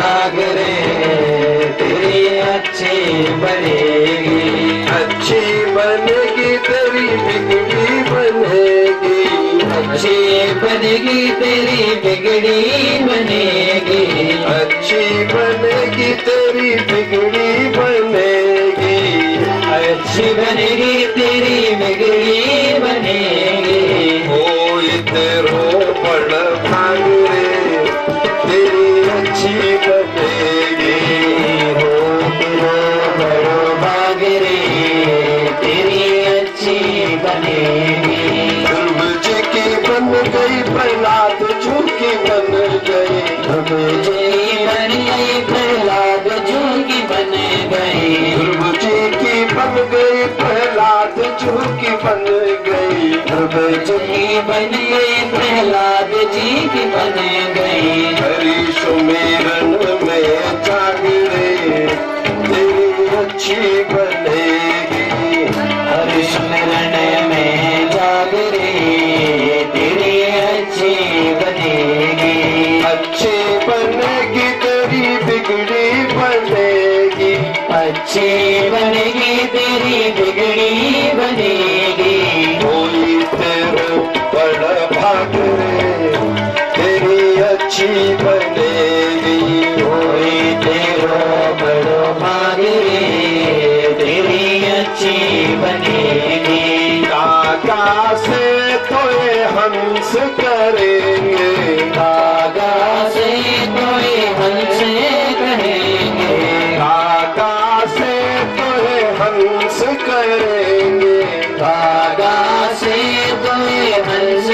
भाग रे तेरी अच्छी बनेगी, अच्छी बनेगी तेरी बिगड़ी बनेगी, अच्छी बनेगी तेरी बिगड़ी बनेगी, अच्छी बनेगी तेरी बिगड़ी बनेगी, अच्छी बनेगी तेरी बिगड़ी बनेगी। ओ तेरो बड़ भाग रे तेरी अच्छी बनेगी, हो तेरा बड़ो भाग रे तेरी अच्छी बनेगी। ध्रुव जी की बन गई प्रहलाद झूठी बन गई, ध्रुव जी बन गई प्रहलाद झूठी बन गई, ध्रुव जी की बन गई प्रहलाद झूठी बन गई, ध्रुव जी बन गई प्रहलाद जी की बन गई। हरि सुमिरन में जाग रे तेरी अच्छी बनेगी, हरि सुमिरन में जाग रे तेरी अच्छी बनेगी, अच्छी बनेगी तेरी बिगड़ी बनेगी, अच्छी बनेगी तेरी बिगड़ी बनेगी। कोई तेरा बड़ा भाग रे तेरी अच्छी बनेगी, कोई तेरो बड़ो भाग रे तेरी अच्छी बनेगी। काका से तोए हंस करेंगे, कागा से कोई हंस कहेंगे, काका से तोए हंस करेंगे, कागा से कोई हंस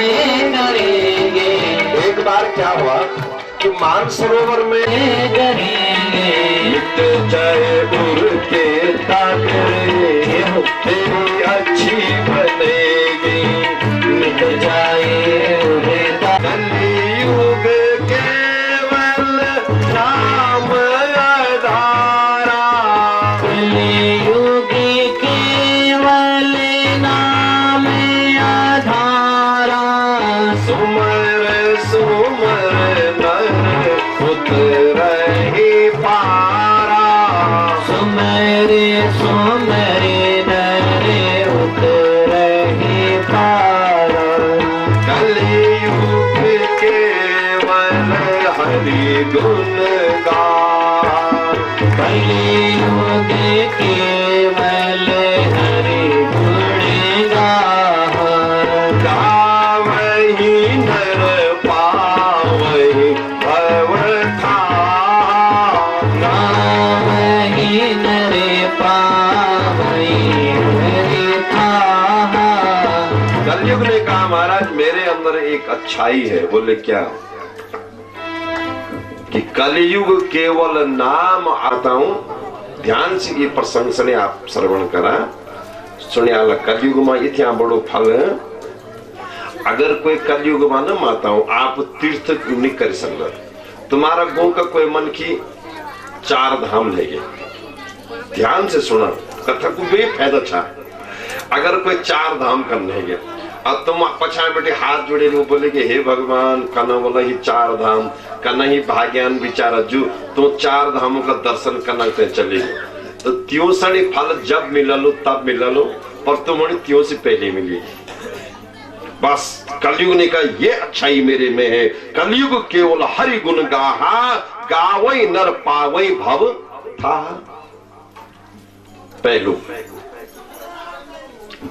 करेंगे, एक बार क्या हुआ कि मानसरोवर में करेंगे। मिट जाए उड़ के ताक रे तेरी अच्छी बनेगी, मिट जाए उड़े कलियुग केवल नाम आधारा, कलियुग केवल नाम आधारा, सुमर सुमर नर उतरहि पारा, सुमर सुमर नर उतरहि पारा, कलियुग केवल हरि गुण गान, कलियुग केवल हरि गुण गान, गावहि नर पावहि भव ठार, गावहि नर पावहि हरि ठाहा। कलयुग ने कहा महाराज मेरे अंदर एक अच्छाई है। बोले क्या? कि कलयुग केवल नाम आता हूं। ध्यान से ये प्रसंग सुने, आप श्रवण करा सुने। आला कलयुग में इतना बड़ो फल है। अगर कोई कलयुग में न माता हूं आप तीर्थ नहीं कर सकता। तुम्हारा गो का कोई मन की 4 धाम ले गए। ध्यान से सुना कथा को बेफायदा छा। अगर कोई 4 धाम करने गया अब तुम पछा बेटे हाथ जोड़े वो बोले कि हे भगवान कना बोला ही 4 धाम कना ही भाग्यान बिचारा जो तो 4 धामों का दर्शन करना ते चले तो त्यों सड़ी फल जब मिला लो तब मिला लो पर तुम्हारी त्यों से पहले मिली। बस कलयुग ने कहा ये अच्छाई मेरे में है। कलयुग केवल हरि गुण गाहा गावई नर पावई भव था। पहलू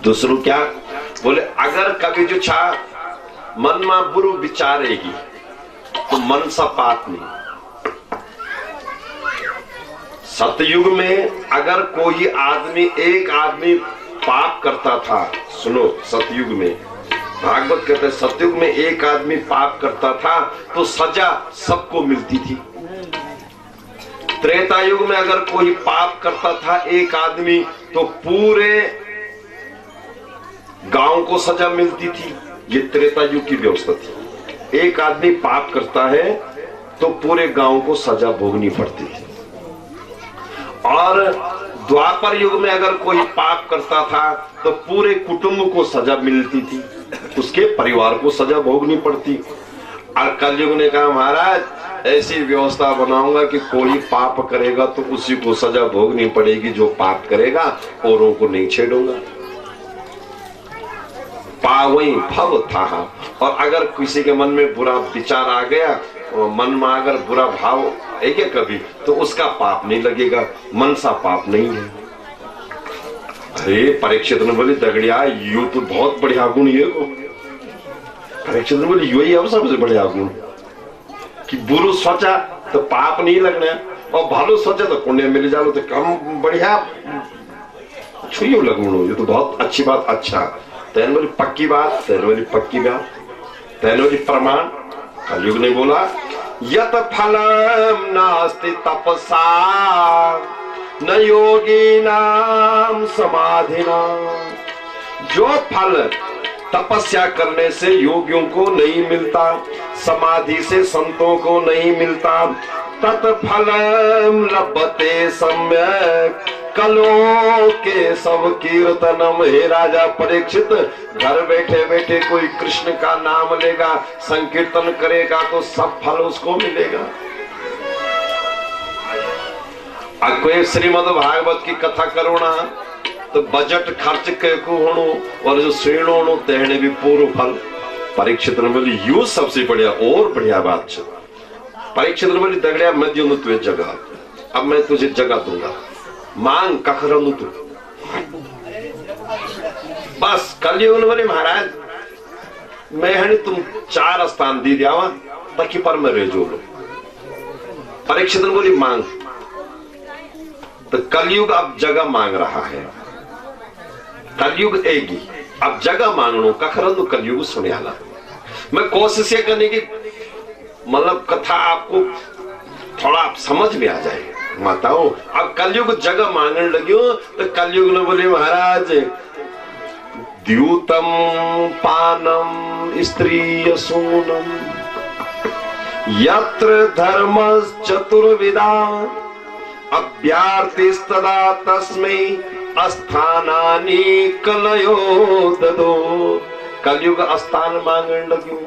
दूसरो क्या बोले अगर कभी जो छा मन में बुरो विचारेगी तो मन सा पाप नहीं। सतयुग में अगर कोई आदमी एक आदमी पाप करता था, सुनो सतयुग में भागवत कहते हैं सतयुग में एक आदमी पाप करता था तो सजा सबको मिलती थी। त्रेता युग में अगर कोई पाप करता था एक आदमी तो पूरे गांव को सजा मिलती थी। ये त्रेता युग की व्यवस्था थी। एक आदमी पाप करता है तो पूरे गांव को सजा भोगनी पड़ती थी। और द्वापर युग में अगर कोई पाप करता था तो पूरे कुटुंब को सजा मिलती थी, उसके परिवार को सजा भोगनी पड़ती। और कलयुग ने कहा महाराज ऐसी व्यवस्था बनाऊंगा कि कोई पाप करेगा तो उसी को सजा भोगनी पड़ेगी, जो पाप करेगा औरों को नहीं छेड़ूंगा। पावई भव था। और अगर किसी के मन में बुरा विचार आ गया, मन में अगर बुरा भाव है क्या कभी, तो उसका पाप नहीं लगेगा, मन सा पाप नहीं है। अरे परीक्षित ने बोली दगड़िया यू तो बहुत बढ़िया गुण ये को। परीक्षित ने बोली यू ही अब सबसे बढ़िया गुण कि बुरु सोचा तो पाप नहीं लगना, और भालो सोचा तो पुण्य मिल जाओ, तो कम बढ़िया छुइयो लगुण। ये तो बहुत अच्छी बात। अच्छा तैन बोली पक्की बात, तैन बोली पक्की बात, तैन बोली प्रमाण। कलयुग ने बोला यत फलम नास्ति तपसा न योगी नाम समाधिना। जो फल तपस्या करने से योगियों को नहीं मिलता, समाधि से संतों को नहीं मिलता, तत्फलम लभते सम्यक कलो के सब कीर्तनम। हे राजा परीक्षित, घर बैठे बैठे कोई कृष्ण का नाम लेगा, संकीर्तन करेगा तो सब फल उसको मिलेगा। अब कोई श्रीमद् भागवत की कथा करो ना तो बजट खर्च के को होनो, और जो श्रेणु होनो तेहने भी पूर्ण फल। परीक्षित ने बोली यू सबसे बढ़िया और बढ़िया बात है। परीक्षित ने बोली दगड़िया मैं दूंगा तुझे जगह, अब मैं तुझे जगह दूंगा, मांग कखरनु तू। बस कलयुग ने बोले महाराज मैं हनी तुम 4 स्थान दी दिया ताकि पर मैं रेजो लो। परीक्षित ने बोली मांग। तो कलयुग अब जगह मांग रहा है। कलयुग एगी अब जगह मांगनो कखरनु कलयुग सुनियाला। मैं कोशिश ये करने की मतलब कथा आपको थोड़ा आप समझ में आ जाए माताओं। अब कलयुग जगह मांगने लगियो तो कलयुग ने बोले महाराज द्यूतम पानम स्त्री सूनम यत्र धर्म चतुर्विदा अभ्यार्तिस्तदा तस्मै अस्थानानि कलयो ददो। कलयुग स्थान मांगने लगियो।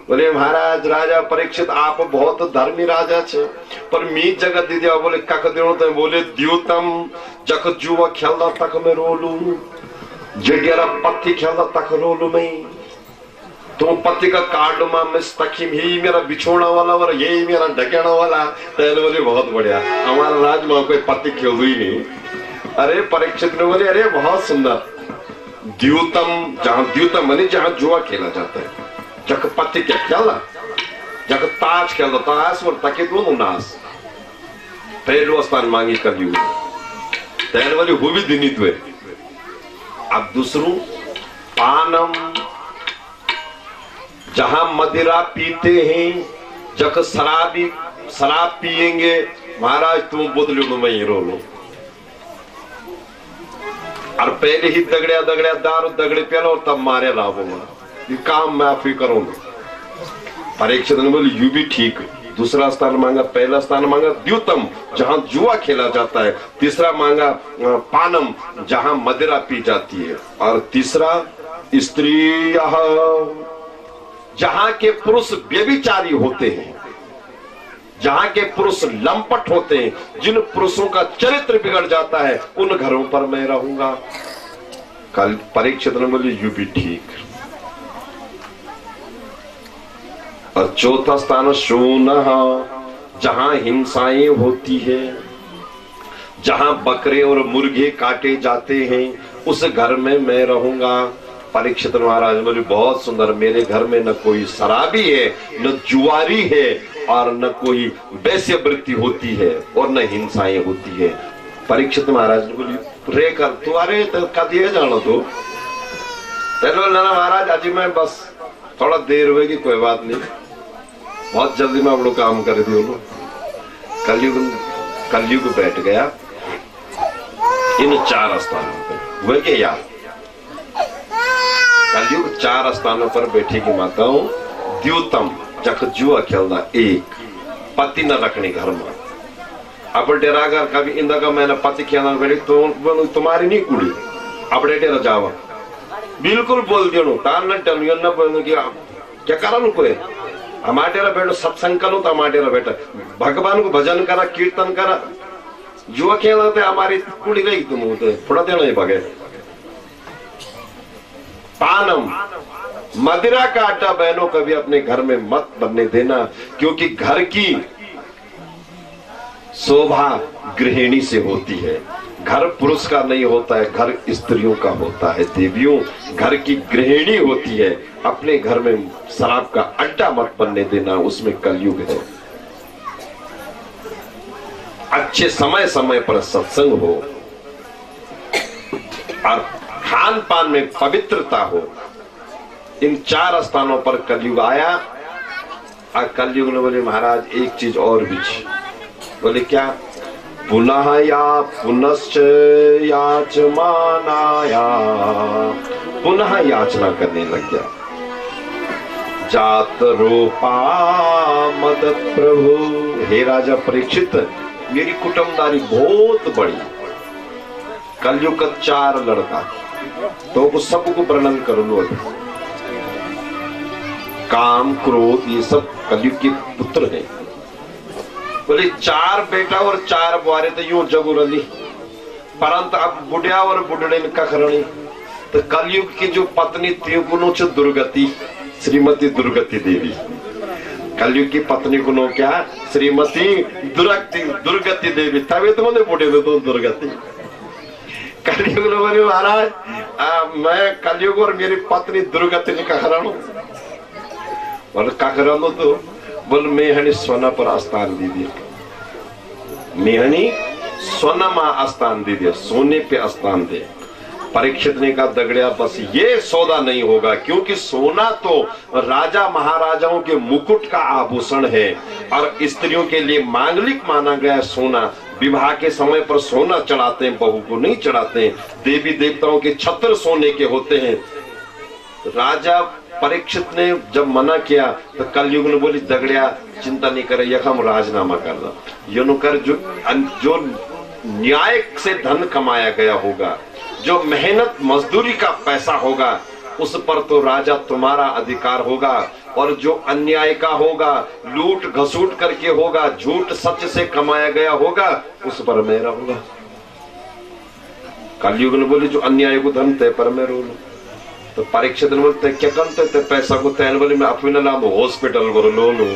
बोले महाराज राजा परीक्षित आप बहुत धर्मी राजा छे, पर मी जगह दी दिया। बोले कख देनो तो बोले द्यूतम जख जुआ खेलदा तक मैं रोलू, जगेरा पत्ती खेलदा तक रोलू मैं। तुम पति का कार्ड में तकी ही मेरा बिछोड़ा वाला और यही मेरा ढकेना वाला। तो बोले बहुत बढ़िया, हमारा राज में कोई पति खेल ही नहीं। अरे परीक्षित ने बोले अरे बहुत सुंदर। द्यूतम जहां द्यूतम मानी जहां जुआ खेला जाता है, जख पत्ती क्या खेला, जख ताज खेला ताश और तके दोनों नाश। पहलू स्थान मांगी कलयुग। तैन वाली वो भी दिनी तुए। अब दूसरू पानम जहां मदिरा पीते हैं, जख शराब पिएंगे महाराज तुम बोतलों में ही रो लो। और पहले ही दगड़िया दगड़िया दारू दगड़े पिया और तब मारे लाभूंगा, ये काम मैं आप ही करूंगा। परीक्षित ने बोली यू भी ठीक। दूसरा स्थान मांगा, पहला स्थान मांगा द्यूतम जहां जुआ खेला जाता है, तीसरा मांगा पानम जहां मदिरा पी जाती है, और तीसरा स्त्री जहां के पुरुष व्यभिचारी होते हैं, जहां के पुरुष लंपट होते हैं, जिन पुरुषों का चरित्र बिगड़ जाता है उन घरों पर मैं रहूंगा। कल परीक्षित ने बोली यू भी ठीक। और चौथा स्थान शून जहां हिंसाएं होती है, जहां बकरे और मुर्गे काटे जाते हैं उस घर में मैं रहूंगा। परीक्षित महाराज बोले बहुत सुंदर, मेरे घर में न कोई शराबी है, न जुआरी है, और न कोई वैश्यवृत्ति होती है, और न हिंसाएं होती है। परीक्षित महाराज ने बोली रे कर तू, अरे तो कदिए जानो तो ना महाराज आज मैं बस थोड़ा देर होगी, कोई बात नहीं, बहुत जल्दी मैं अपना काम कर दियो। कलयुग बैठ गया इन 4 स्थानों पर। वह क्या यार कलयुग 4 स्थानों पर बैठे की माताओं। द्यूतम जख जुआ खेलना, एक पति न रखने घर में। अब डेरा घर कभी इंदा का मैंने पति खेलना बैठी तो तुम्हारी नहीं कुड़ी अपने डेरा जावा बिल्कुल बोल दियो तार न टलियो न बोल क्या करा लो कोई हमारे बेटो सत्संग करो तो हमारे बेटा भगवान को भजन करा कीर्तन करा जो खेलते हमारी कुड़ी गई तुम थोड़ा देना ही भगे पानम मदिरा का आटा बहनों कभी अपने घर में मत बनने देना, क्योंकि घर की शोभा गृहिणी से होती है। घर पुरुष का नहीं होता है, घर स्त्रियों का होता है। देवियों घर की गृहिणी होती है। अपने घर में शराब का अड्डा मत बनने देना, उसमें कलयुग है। अच्छे समय समय पर सत्संग हो और खान पान में पवित्रता हो। इन 4 स्थानों पर कलयुग आया। और कलयुग ने बोले महाराज एक चीज और भी। बोले क्या? पुनः या पुनश्च याचमानाया, पुनः याचना करने लग गया। जात रूपा मद प्रभु, हे राजा परीक्षित मेरी कुटुंबदारी बहुत बड़ी। कलयुग का 4 लड़का तो वो सबको वर्णन कर लो। काम क्रोध ये सब कलयुग के पुत्र हैं। बोले 4 बेटा और 4 बुआरे तो यूं जगू रली, परंतु अब बुढ़िया और बुढ़ड़े का करणी। तो कलयुग की जो पत्नी थी गुनो दुर्गति, श्रीमती दुर्गति देवी। कलयुग की पत्नी गुनो क्या? श्रीमती दुर्गति देवी। तभी तो बोले बुढ़े तो दुर्गति। कलयुग ने बोले महाराज मैं कलयुग और मेरी पत्नी दुर्गति ने कहा बोल का करा लो तो बोल मेहनी सोना पर स्थान दे दिया। मेहनी सोना में स्थान दे दिया, सोने पे स्थान दे। परीक्षित ने कहा दगड़िया बस ये सौदा नहीं होगा, क्योंकि सोना तो राजा महाराजाओं के मुकुट का आभूषण है और स्त्रियों के लिए मांगलिक माना गया है सोना। विवाह के समय पर सोना चढ़ाते हैं, बहू को नहीं चढ़ाते हैं। देवी देवताओं के छत्र सोने के होते हैं। राजा परीक्षित ने जब मना किया तो कलयुग ने बोली दगड़िया चिंता नहीं करे, यह हम राजनामा कर दो। यूं कर जो न्याय से धन कमाया गया होगा, जो मेहनत मजदूरी का पैसा होगा, उस पर तो राजा तुम्हारा अधिकार होगा। और जो अन्याय का होगा, लूट घसूट करके होगा, झूठ सच से कमाया गया होगा, उस पर मेरा होगा। कलयुग ने बोली जो अन्याय को धन तय पर मैं रोलू। तो परीक्षित ने बोलते क्या करते थे पैसा को तैन बोले मैं अपने नाम हॉस्पिटल को लो लू,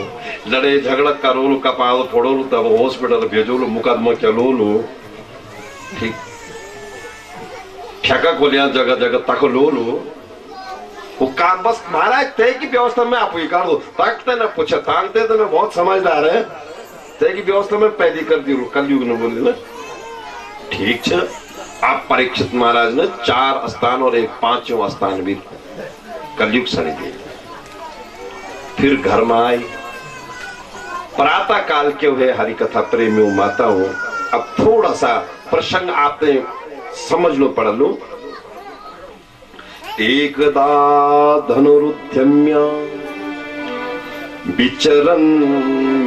लड़े झगड़ा करो लू, कपाल फोड़ो लू, तब हॉस्पिटल भेजो लू, मुकदमा क्या लो लू। ठीक ठेका को लिया जगह जगह तक लो लू। वो काम बस महाराज तय की व्यवस्था में आप ही कर दो। ताकते ना पूछा ताकते तो मैं बहुत समझदार है, तय की व्यवस्था में पैदी कर दी। कलयुग ने बोले ना ठीक है। आप परीक्षित महाराज ने 4 स्थान और एक 5वां स्थान भी कलयुग सड़ी दिए। फिर घर में आई। प्रातः काल के हुए हरिकथा प्रेमियों माताओं, अब थोड़ा सा प्रसंग आपने समझ लो, पढ़ लो। एकदा धनुरुद्यम्य विचरन्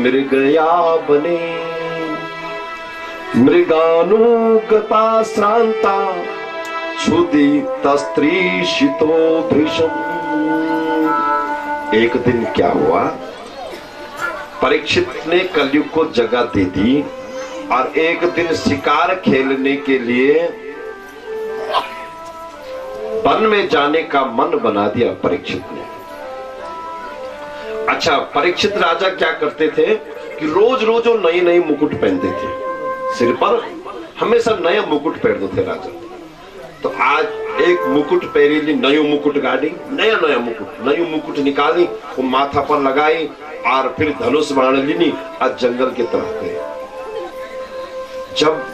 मृगया बने, मृगानुगता श्रांता क्षुदिता स्त्री शितो भीषण। एक दिन क्या हुआ, परीक्षित ने कलयुग को जगह दे दी और एक दिन शिकार खेलने के लिए वन में जाने का मन बना दिया परीक्षित ने। अच्छा, परीक्षित राजा क्या करते थे कि रोज रोज वो नई नई मुकुट पहनते थे, सिर पर हमेशा नया मुकुट पहनते थे राजा। तो आज एक मुकुट पहरी ली, नयो मुकुट गाड़ी, नया नया मुकुट, नयो मुकुट निकाली, वो माथा पर लगाई और फिर धनुष बाण ली। आज जंगल की तरफ गए। जब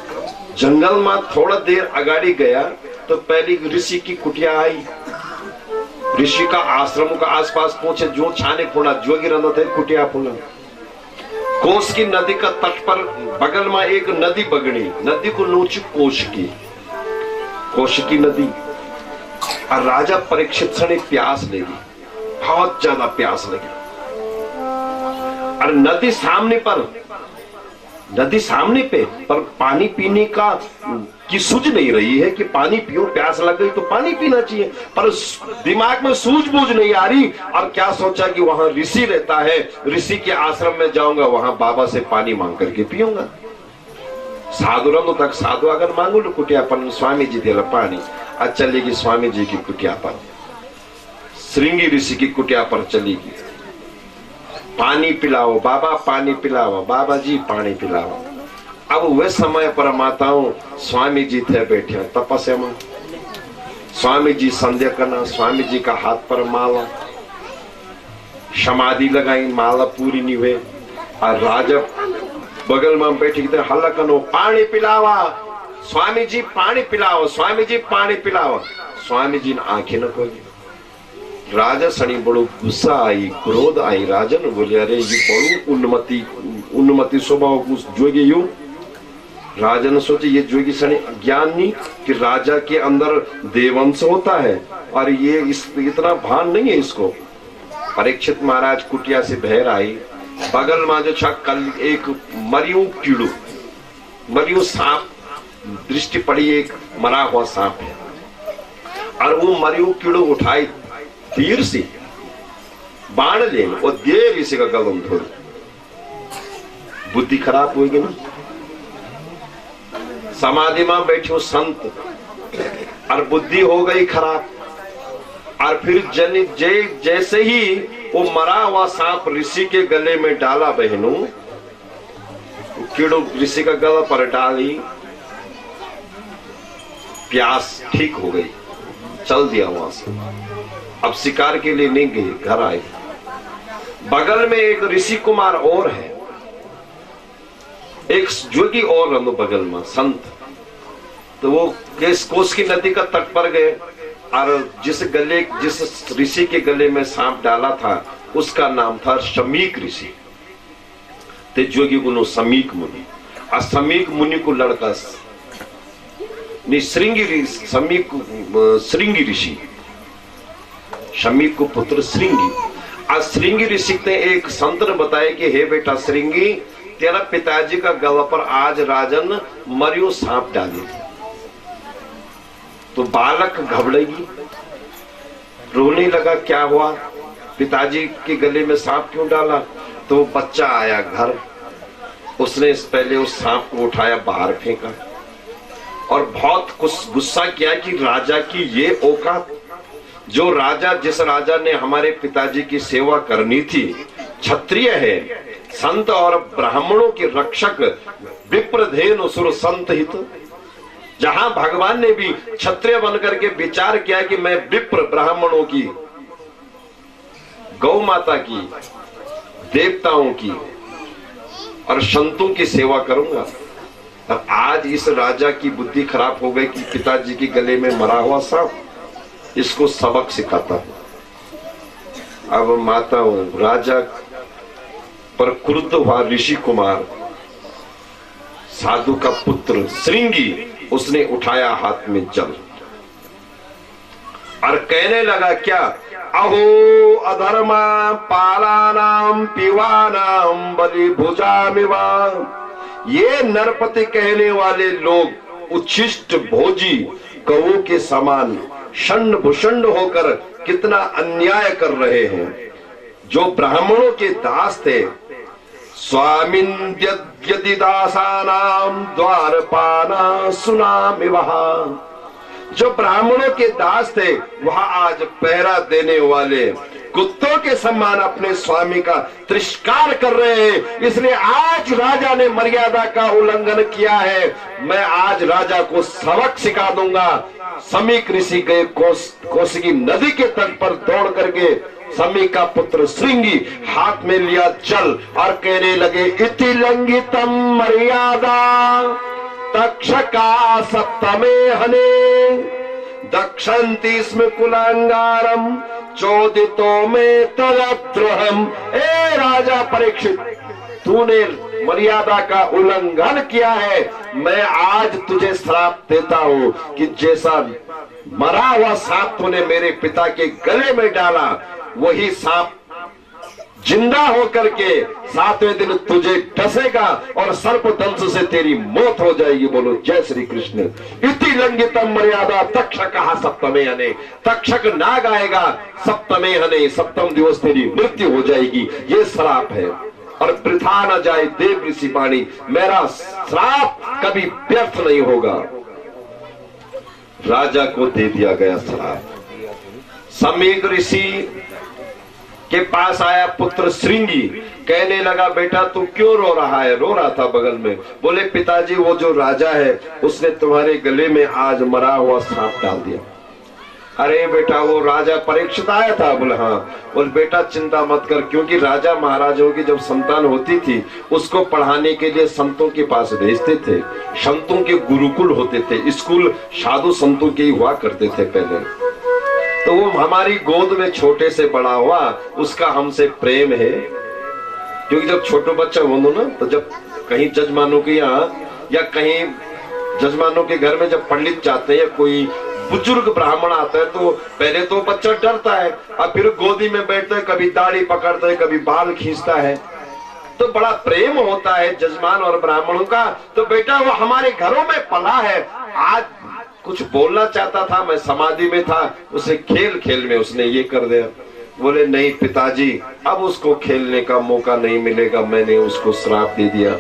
जंगल में थोड़ा देर अगाड़ी गया तो पहली ऋषि की कुटिया आई। ऋषि का आश्रम का आसपास पहुंचे, जो छाने फोड़ा जोगी रहना थे कुटिया फोड़ा। कोस की नदी का तट पर बगल में एक नदी बगड़ी, नदी को नोची कोशिकी नदी। और राजा परीक्षित से प्यास लगी, बहुत ज्यादा प्यास लगी। और नदी सामने पर नदी सामने पे, पर पानी पीने का की सूझ नहीं रही है कि पानी पियो, प्यास लग गई तो पानी पीना चाहिए, पर दिमाग में सूझबूझ नहीं आ रही। और क्या सोचा कि वहां ऋषि रहता है, ऋषि के आश्रम में जाऊंगा, वहां बाबा से पानी मांग करके पीऊंगा। साधु रंग तक साधु अगर मांगू लो कुटिया पर स्वामी जी देला पानी, आज चलेगी स्वामी जी की कुटिया पर, श्रृंगी ऋषि की कुटिया पर चलेगी, पानी पिलाओ बाबा, पानी पिलाओ बाबा जी, पानी पिलाओ। अब वे समय पर माताओं स्वामी जी थे बैठे तपस्या में, स्वामी जी संध्या करना, स्वामी जी का हाथ पर माला, समाधि लगाई, माला पूरी नहीं हुए, और राजा बगल में बैठी हल्ला करो, पानी पिलावा स्वामी जी, पानी पिलाओ स्वामी जी, पानी पिलाओ। स्वामी जी ने आंखें न खोली। राजा सनी बड़ो गुस्सा आई, क्रोध आई। राजा ने बोले अरे ये बड़ो उन्नति स्वभाव जोगी यू। राजा ने सोचे ये जोगी सनी ज्ञान नहीं कि राजा के अंदर देवंश होता है, और ये इतना भान नहीं है इसको। परीक्षित महाराज कुटिया से बहर आई, बगल में जो छा कल एक मरियू कीड़ू, मरियू सांप दृष्टि पड़ी, एक मरा हुआ सांप है, और वो मरियू कीड़ू उठाई तीर से बाण ले और देर इसी का गलम धो। बुद्धि खराब होगी ना। समाधि में बैठे संत और बुद्धि हो गई खराब, और फिर जैसे ही वो मरा हुआ सांप ऋषि के गले में डाला, बहनों कीड़ो ऋषि का गला पर डाली, प्यास ठीक हो गई, चल दिया वहां से। अब शिकार के लिए नहीं गए, घर आए। बगल में एक ऋषि कुमार और है, एक जोगी और रनो बगल में संत। तो वो कोस की नदी का तट पर गए, और जिस ऋषि के गले में सांप डाला था उसका नाम था शमीक ऋषि। ते जोगी गुनो समीक मुनि, और समीक मुनि को लड़का श्रृंगी ऋषि, शमीक को पुत्र श्रृंगी। आज श्रृंगी ऋषि ने एक संत ने बताया कि हे बेटा श्रृंगी, तेरा पिताजी का गला पर आज राजन मरियो सांप डाले। तो बालक घबरेगी, रोने लगा, क्या हुआ, पिताजी के गले में सांप क्यों डाला। तो बच्चा आया घर, उसने पहले उस सांप को उठाया, बाहर फेंका, और बहुत कुछ गुस्सा किया कि राजा की ये औकात, जो राजा, जिस राजा ने हमारे पिताजी की सेवा करनी थी, क्षत्रिय है, संत और ब्राह्मणों के रक्षक, विप्रधेनु सुर संत हित। जहां भगवान ने भी क्षत्रिय बनकर के विचार किया कि मैं विप्र ब्राह्मणों की, गौ माता की, देवताओं की और संतों की सेवा करूंगा। अब आज इस राजा की बुद्धि खराब हो गई कि पिताजी के गले में मरा हुआ सांप, इसको सबक सिखाता हूं। अब माता राजा पर क्रुद्ध हुआ ऋषि कुमार, साधु का पुत्र श्रृंगी, उसने उठाया हाथ में जल और कहने लगा, क्या अहो अधर्मा पालानाम पीवानाम बलि भुजामिवा। ये नरपति कहने वाले लोग उच्छिष्ट भोजी कौओं के समान षंड भुषंड होकर कितना अन्याय कर रहे हैं। जो ब्राह्मणों के दास थे, स्वामिन्यद्यदि दासानाम द्वारपाना सुनामि वहां, जो ब्राह्मणों के दास थे वहां आज पहरा देने वाले कुत्तों के समान अपने स्वामी का तिरस्कार कर रहे हैं। इसलिए आज राजा ने मर्यादा का उल्लंघन किया है, मैं आज राजा को सबक सिखा दूंगा। समीक ऋषि गए कोसगी नदी के तट पर दौड़ करके समीक का पुत्र श्रृंगी हाथ में लिया जल और कहने लगे, इति लंघितम मर्यादा तक्षका सप्तमे हने दक्षन्ति स्म कुलांगारम चोदितो में तदद्रोहम। ए राजा परीक्षित, तूने मर्यादा का उल्लंघन किया है, मैं आज तुझे श्राप देता हूं कि जैसा मरा हुआ सांप तूने मेरे पिता के गले में डाला, वही सांप जिंदा होकर के 7वें दिन तुझे डसेगा और सर्प दंश से तेरी मौत हो जाएगी। बोलो जय श्री कृष्ण। इति लंघितम मर्यादा तक्षक सप्तमे हने, तक्षक नाग आएगा सप्तमे हने, सप्तम दिवस तेरी मृत्यु हो जाएगी। ये श्राप है और वृथा न जाए देव ऋषि वाणी, मेरा श्राप कभी व्यर्थ नहीं होगा। राजा को दे दिया गया श्राप। समीक ऋषि के पास आया पुत्र श्रृंगी, कहने लगा बेटा तू क्यों रो रहा है? रो रहा था बगल में। बोले पिताजी वो जो राजा है उसने तुम्हारे गले में आज मरा हुआ सांप डाल दिया। अरे बेटा वो राजा परीक्षित आया था? बोले हाँ। बोले बेटा चिंता मत कर, क्योंकि राजा महाराजाओं की जब संतान होती थी उसको पढ़ाने के लिए संतों के पास भेजते थे। संतों के गुरुकुल होते थे, स्कूल साधु संतों के ही हुआ करते थे पहले। तो वो हमारी गोद में छोटे से बड़ा हुआ, उसका हमसे प्रेम है। क्योंकि जब छोटे बच्चा हो ना, तो जब कहीं जजमानों के यहाँ या कहीं जजमानों के घर में जब पंडित जाते हैं या कोई बुजुर्ग ब्राह्मण आता है तो पहले तो बच्चा डरता है और फिर गोदी में बैठता है, कभी दाढ़ी पकड़ता है, कभी बाल खींचता है, तो बड़ा प्रेम होता है जजमान और ब्राह्मणों का। तो बेटा वो हमारे घरों में पला है। आज कुछ बोलना चाहता था, मैं समाधि में था, उसे खेल खेल में उसने ये कर दिया। बोले नहीं पिताजी अब उसको खेलने का मौका नहीं मिलेगा, मैंने उसको श्राप दे दिया।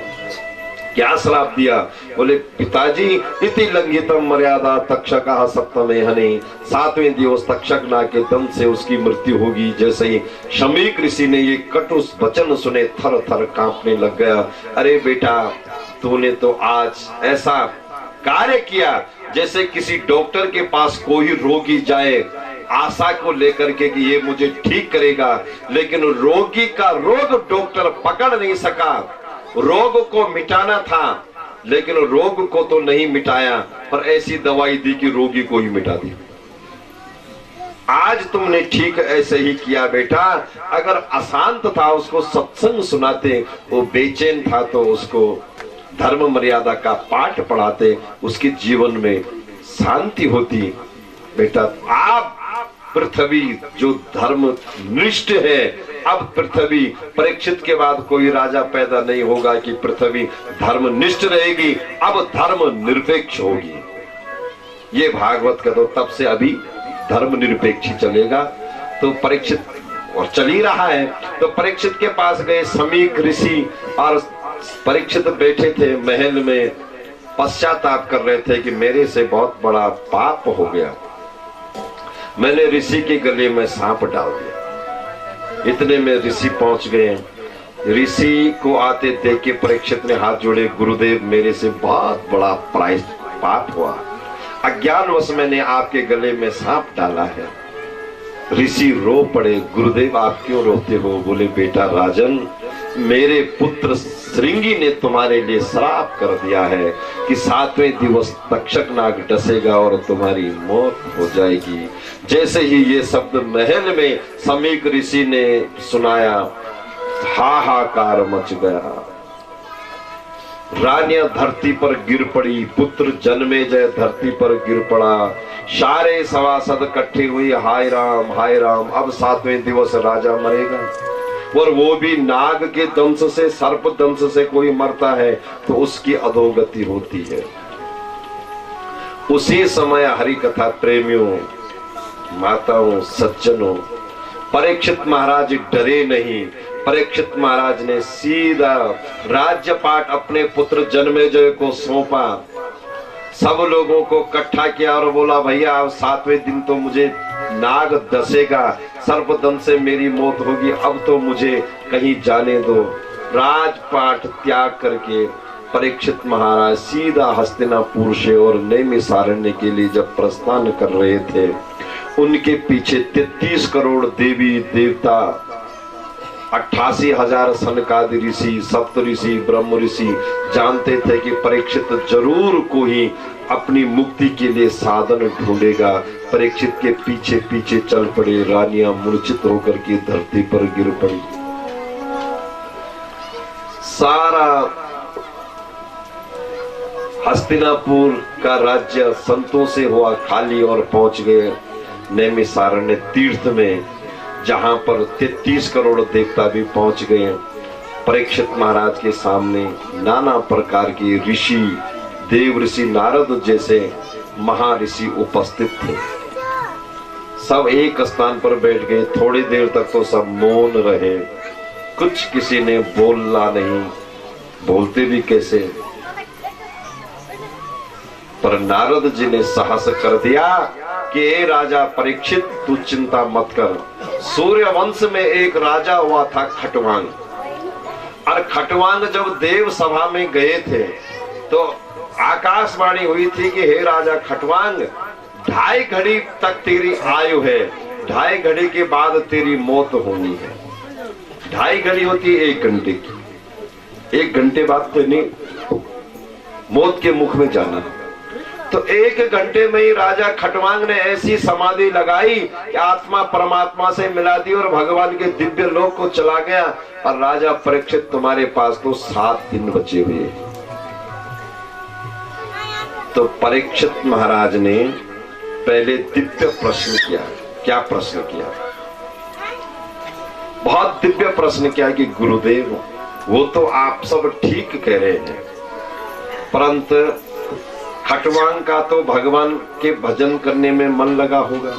क्या श्राप दिया? बोले पिताजी इति लंघितम मर्यादा तक्षक सप्तमे हने, 7वें दिवस तक्षक नाग के दंश से उसकी मृत्यु होगी। जैसे ही शमीक ऋषि ने ये कटु वचन सुने थर थर कांपने लग गया। अरे बेटा तूने तो आज ऐसा कार्य किया जैसे किसी डॉक्टर के पास कोई रोगी जाए आशा को लेकर के कि ये मुझे ठीक करेगा, लेकिन रोगी का रोग डॉक्टर पकड़ नहीं सका। रोग को मिटाना था लेकिन रोग को तो नहीं मिटाया, पर ऐसी दवाई दी कि रोगी को ही मिटा दी। आज तुमने ठीक ऐसे ही किया बेटा। अगर अशांत था उसको सत्संग सुनाते, वो बेचैन था तो उसको धर्म मर्यादा का पाठ पढ़ाते, उसके जीवन में शांति होती। बेटा आप पृथ्वी जो धर्म निष्ठ है, अब पृथ्वी परीक्षित के बाद कोई राजा पैदा नहीं होगा कि पृथ्वी धर्म निष्ठ रहेगी, अब धर्म निरपेक्ष होगी। ये भागवत का तो तब से अभी धर्म निरपेक्ष चलेगा। तो परीक्षित और चल ही रहा है। तो परीक्षित के पास गए समीक ऋषि और परीक्षित बैठे थे महल में, पश्चाताप कर रहे थे कि मेरे से बहुत बड़ा पाप हो गया, मैंने ऋषि के गले में सांप डाल दिया। इतने में ऋषि पहुंच गए। ऋषि को आते देख के परीक्षित ने हाथ जोड़े, गुरुदेव मेरे से बहुत बड़ा पाप हुआ, अज्ञानवश मैंने आपके गले में सांप डाला है। ऋषि रो पड़े, गुरुदेव आप क्यों रोते हो? बोले बेटा राजन मेरे पुत्र श्रृंगी ने तुम्हारे लिए श्राप कर दिया है कि 7वें दिवस तक्षक नाग डसेगा और तुम्हारी मौत हो जाएगी। जैसे ही ये शब्द महल में समीक ऋषि ने सुनाया, हाहाकार मच गया। रानियां धरती पर गिर पड़ी, पुत्र जन्मेजय धरती पर गिर पड़ा, सारे सभासद इकट्ठे हुए, हाय राम अब 7वें दिवस राजा मरेगा। और वो भी नाग के दंश से, सर्प दंश से कोई मरता है तो उसकी अधोगति होती है। उसी समय हरि कथा प्रेमियों, माताओं, सज्जनों, परीक्षित महाराज डरे नहीं। परीक्षित महाराज ने सीधा राज्यपाट अपने पुत्र जन्मेजय को सौंपा, सब लोगों को इकट्ठा किया और बोला भैया अब 7वें दिन तो मुझे नाग डसेगा, सर्पदंश से मेरी मौत होगी, अब तो मुझे कहीं जाने दो। राजपाट त्याग करके परीक्षित महाराज सीधा हस्तिनापुर से और नैमिषारण्य के लिए जब प्रस्थान कर रहे थे, उनके पीछे 33 करोड़ देवी देवता, 88,000 सनकादि ऋषि, सप्त ऋषि, ब्रह्म ऋषि जानते थे कि परीक्षित जरूर कोई अपनी मुक्ति के लिए साधन ढूंढेगा। परीक्षित के पीछे पीछे चल पड़े। रानियां मूर्छित होकर के धरती पर गिर पड़ी। सारा हस्तिनापुर का राज्य संतों से हुआ खाली और पहुंच गए नैमिषारण्य तीर्थ में। जहां पर 33 करोड़ देवता भी पहुंच गए। परीक्षित महाराज के सामने नाना प्रकार के ऋषि, देव ऋषि नारद जैसे महर्षि उपस्थित थे। सब एक स्थान पर बैठ गए। थोड़ी देर तक तो सब मौन रहे, कुछ किसी ने बोला नहीं, बोलते भी कैसे। पर नारद जी ने साहस कर दिया कि ए राजा परीक्षित, तू चिंता मत कर। सूर्य वंश में एक राजा हुआ था खटवांग, और खटवांग जब देव सभा में गए थे तो आकाशवाणी हुई थी कि हे राजा खटवांग, 2.5 घड़ी तक तेरी आयु है, 2.5 घड़ी के बाद तेरी मौत होनी है। 2.5 घड़ी होती है 1 घंटे की, 1 घंटे बाद तो नहीं मौत के मुख में जाना। तो 1 घंटे में ही राजा खटवांग ने ऐसी समाधि लगाई कि आत्मा परमात्मा से मिला दी और भगवान के दिव्य लोक को चला गया। और राजा परीक्षित, तुम्हारे पास तो 7 दिन बचे हुए। तो परीक्षित महाराज ने पहले दिव्य प्रश्न किया। क्या प्रश्न किया? बहुत दिव्य प्रश्न किया कि गुरुदेव, वो तो आप सब ठीक कह रहे हैं, परंतु खटवांग का तो भगवान के भजन करने में मन लगा होगा।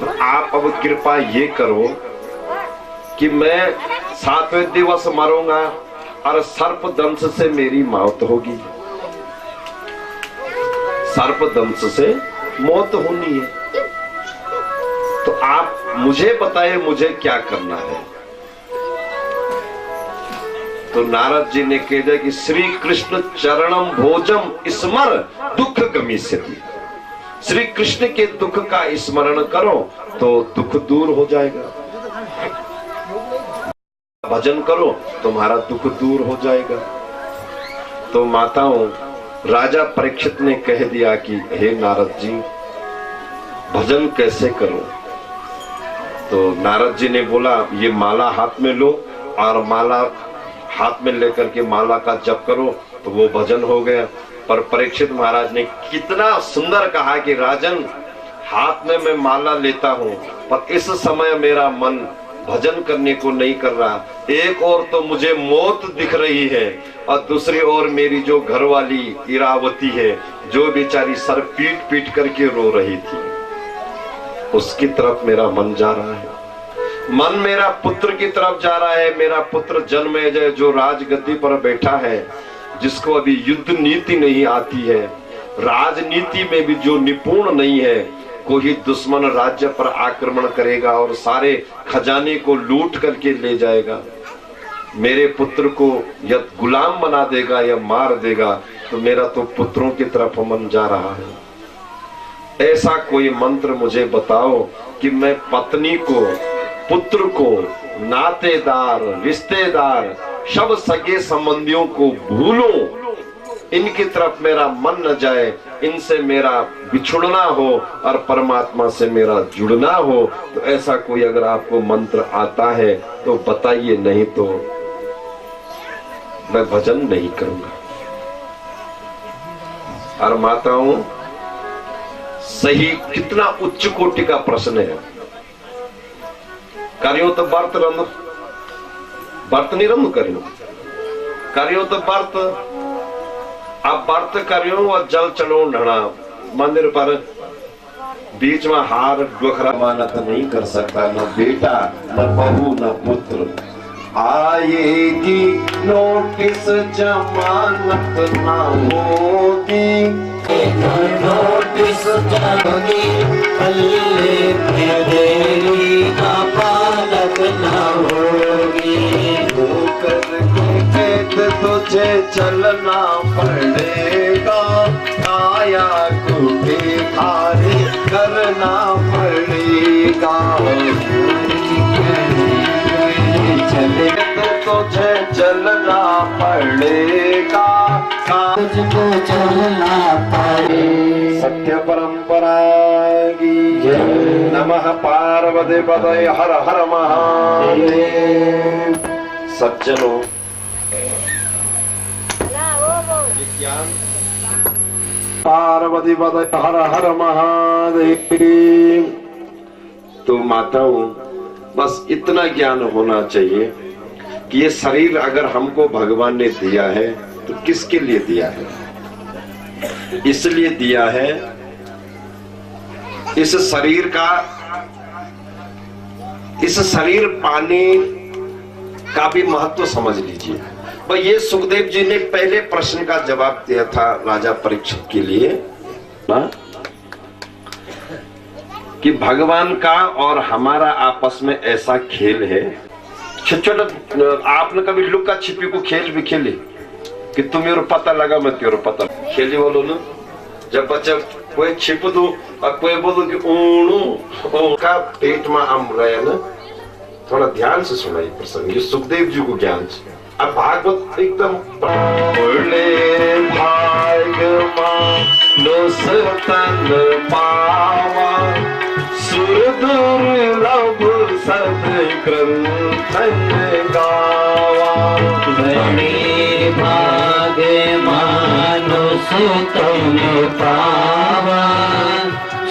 तो आप अब कृपा ये करो कि मैं 7वें दिवस मरूंगा और सर्प दंश से मेरी मौत होगी। सर्प दंश से मौत होनी है, तो आप मुझे बताइए मुझे क्या करना है। तो नारद जी ने कह दिया कि श्री कृष्ण चरणम भोजम स्मर दुख गमिष्यति। श्री कृष्ण के दुख का स्मरण करो तो दुख दूर हो जाएगा। भजन करो तुम्हारा दुख दूर हो जाएगा। तो माताओं, राजा परीक्षित ने कह दिया कि हे नारद जी, भजन कैसे करो? तो नारद जी ने बोला, ये माला हाथ में लो और माला हाथ में लेकर के माला का जप करो, तो वो भजन हो गया। पर परीक्षित महाराज ने कितना सुंदर कहा कि राजन, हाथ में मैं माला लेता हूँ, पर इस समय मेरा मन भजन करने को नहीं कर रहा। एक और तो मुझे मौत दिख रही है और दूसरी ओर मेरी जो घरवाली इरावती है, जो बेचारी सर पीट पीट करके रो रही थी, उसकी तरफ मेरा मन जा रहा है। मन मेरा पुत्र की तरफ जा रहा है। मेरा पुत्र जन्मेजय जो राजगद्दी पर बैठा है, जिसको अभी युद्ध नीति नहीं आती है, राजनीति में भी जो निपुण नहीं है, कोई दुश्मन राज्य पर आक्रमण करेगा और सारे खजाने को लूट करके ले जाएगा। मेरे पुत्र को या गुलाम बना देगा या मार देगा। तो मेरा तो पुत्रों की तरफ मन जा रहा है। ऐसा कोई मंत्र मुझे बताओ कि मैं पत्नी को, पुत्र को, नातेदार, रिश्तेदार, सब सगे संबंधियों को भूलूं, इनकी तरफ मेरा मन न जाए, इनसे मेरा बिछुड़ना हो और परमात्मा से मेरा जुड़ना हो। तो ऐसा कोई अगर आपको मंत्र आता है तो बताइए, नहीं तो मैं भजन नहीं करूंगा। और माताओं, सही कितना उच्च कोटि का प्रश्न है। करियो तो व्रत रंध, व्रत नहीं रंध करियो, करियो तो व्रत। आप व्रत करियो और जल चढ़ो ढना मंदिर पर, बीच में हार डोखरा मानत नहीं कर सकता, न बेटा न बहू न पुत्र। आएगी नोटिस जमानत ना होगी, नोटिस जागी पल्ले मेरी ना पालक ना होगी। होकर कैद तुझे चलना पड़ेगा, आया को भिखारी करना पड़ेगा। चले तो तुझे चलना पड़ेगा, तुझको चलना पड़ेगा। सत्य परंपरा की नमः पार्वती पतये हर हर महादेव। सज्जनों, पार्वती पतये हर हर महादेव। तो माताओं, बस इतना ज्ञान होना चाहिए कि ये शरीर अगर हमको भगवान ने दिया है तो किसके लिए दिया है? इसलिए दिया है इस शरीर पाने का भी महत्व समझ लीजिए। भाई ये सुखदेव जी ने पहले प्रश्न का जवाब दिया था राजा परीक्षित के लिए ना, कि भगवान का और हमारा आपस में ऐसा खेल है। छोटा आपने कभी लुका छिपी को खेल भी खेली कि तुम मेरे पता लगा मैं तेरे पता खेली बोलो ना। जब बच्चा कोई छिप दो और कोई बोलो कि ऊणू का पेट में आम रहे ना, थोड़ा ध्यान से सुनाई प्रसंग, ये सुखदेव जी को ज्ञान से। अब भागवत एकदम पावा सुर दुर्लभ सदग्रंथन गावा, बड़े भाग मानुष तुम पावा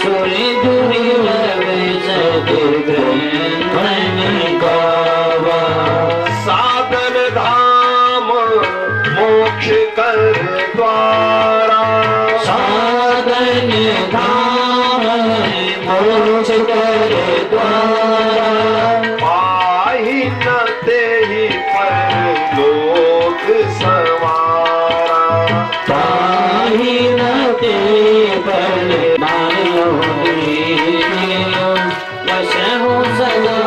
सुर दुर्लभ सदग्रंथन गावा, साधन धाम मोक्ष कर द्वारा, साधन धाम मोक्ष कर द्वारा, पाहि न तेहि परलोक सवारा, पाहि न ते पर मानो वश हो सदा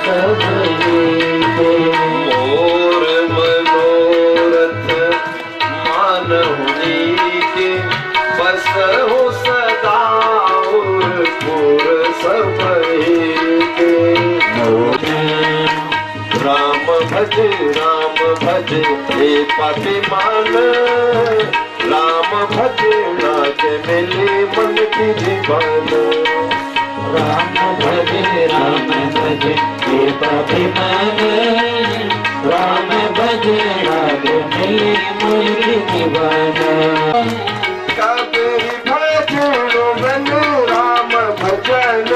सब मोर मनोरथ मानहुनि के, बस हो सदा और पुर सब के। राम भज हे पापी मान, राम भज नाथ मिले मन की जीवन, राम भज हे पापी मन, राम भज राग मिले मुनि जीवन, कबीर भजनो मन राम भजन,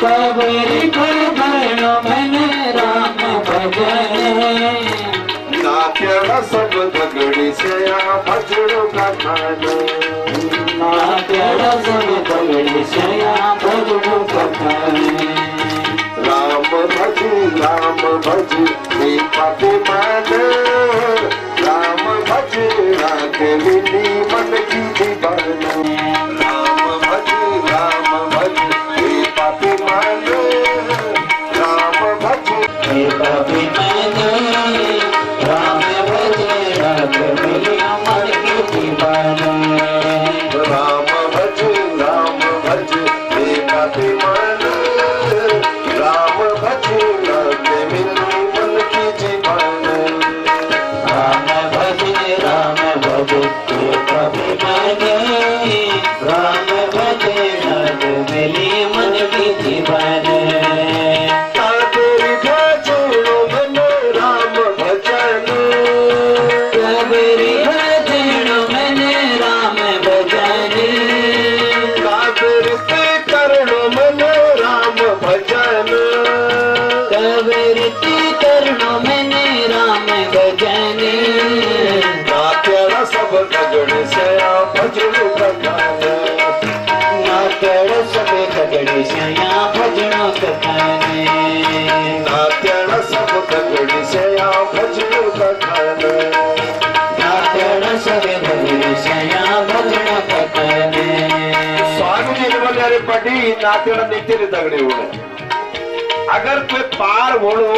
कबीर भजनो मन राम भजन, नाट्य सब दगड़ी से भजनो का खान, नाट्य सब दगड़ी से भजनो का खान, राम भज हे पापी मान, राम भज राग मिली मन की दीवान, राम भज हे पापी मान, राम भज हे पापी मन, राम भज राग मिली मन की दीवान, राम भज हे पापी मान, राम भज राग मिली मन की जीवन, राम भज हे पापी मन, राम भज राग मिली मन की दीवान, काबेरी भजनो मन राम भजन, कबीर भजनो मन राम भजन, काबेरी ते करणो मन राम भजन, कबीर करुणो मन राम भजन, नाट्य सब गगड़ से भजनो कथन, नाट्य सब गगड़ सया भजनो कथन, नाट्य सब गगड़ से भजनो कथन, नाट्य सब गगड़ सया भजनो कथन, स्वामी जी ने बोले अरे बड़ी नाट्य नीति दगड़े हुए, अगर कोई पार बोलो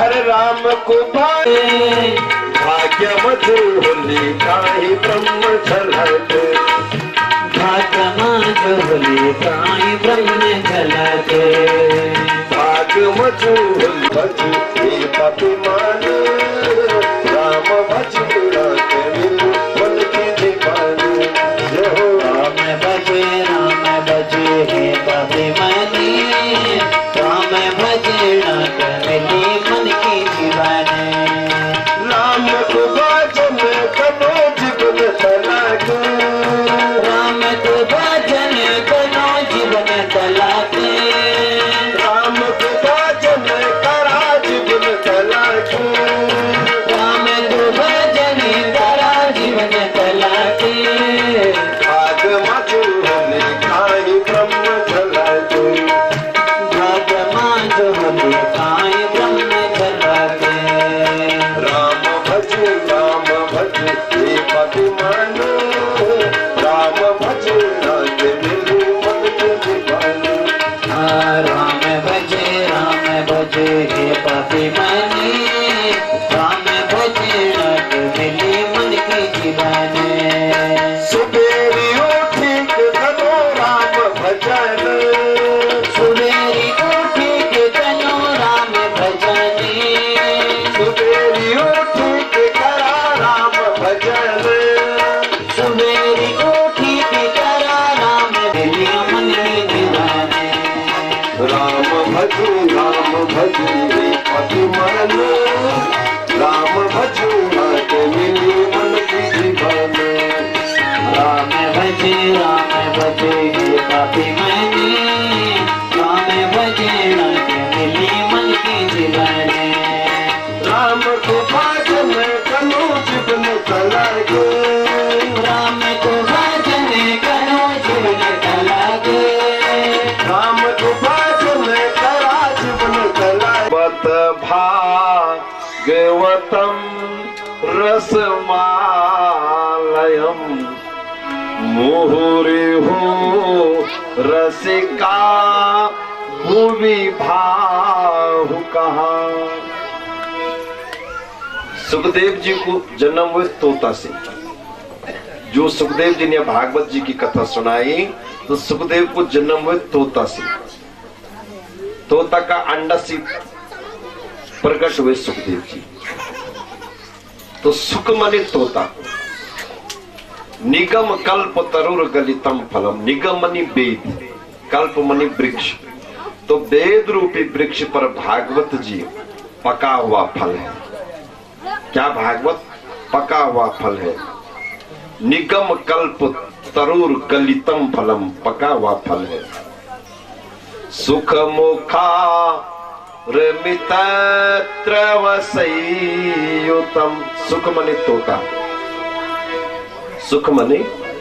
अरे राम को भाग्य मधु होली काहि ब्रह्म झलक, भाग्य मधु होली काहि ब्रह्म झलक, भाग्य मधु होली भज हे पापी मान, राम भज राग मिलु मन की दीवान, राम भज हे पापी मन, राम भज राग मिली मन की दीवान, राम को भजन करो जीवन तलाक, राम को भजन करो जीवन तलाक, पिबतम रसमालयम मुहुरिहु रसिका भुवि भाहु कहा। सुखदेव जी को जन्म हुए तोता से। जो सुखदेव जी ने भागवत जी की कथा सुनाई तो सुखदेव को जन्म हुए तोता से। तोता का अंडा से प्रकट हुए सुखदेव जी। तो सुख मनि तोता, निगम कल्प तरुर गलितम फलम। निगम मनि वेद, कल्प मनि वृक्ष। तो वेद रूपी वृक्ष पर भागवत जी पका हुआ फल है। क्या भागवत पका हुआ फल है। निगम कल्प तरुर गलितम फलम, पका हुआ फल है। सुख मुखा रमितत्रवसयुतम। सुख मनि तोता, सुख मनि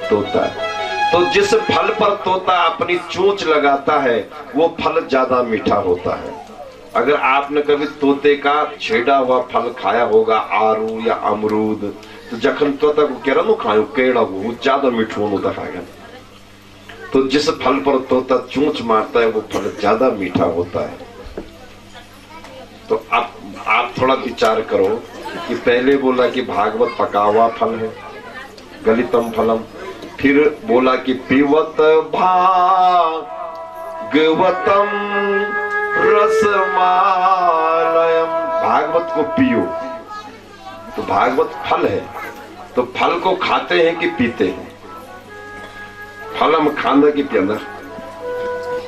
तोता। तो जिस फल पर तोता अपनी चोंच लगाता है वो फल ज्यादा मीठा होता है। अगर आपने कभी तोते का छेड़ा हुआ फल खाया होगा, आरू या अमरूद, तो जखन तोता को कह रहा खाओ केड़ा वो ज्यादा मीठो होता खाएगा। तो जिस फल पर तोता चोंच मारता है वो फल ज्यादा मीठा होता है। तो आप थोड़ा विचार करो कि पहले बोला कि भागवत पका हुआ फल है, गलितम फलम, फिर बोला कि पिबत भागवतम रसमालयम। भागवत को पियो। तो भागवत फल है, तो फल को खाते हैं कि पीते हैं। फलम खाना कि पीना,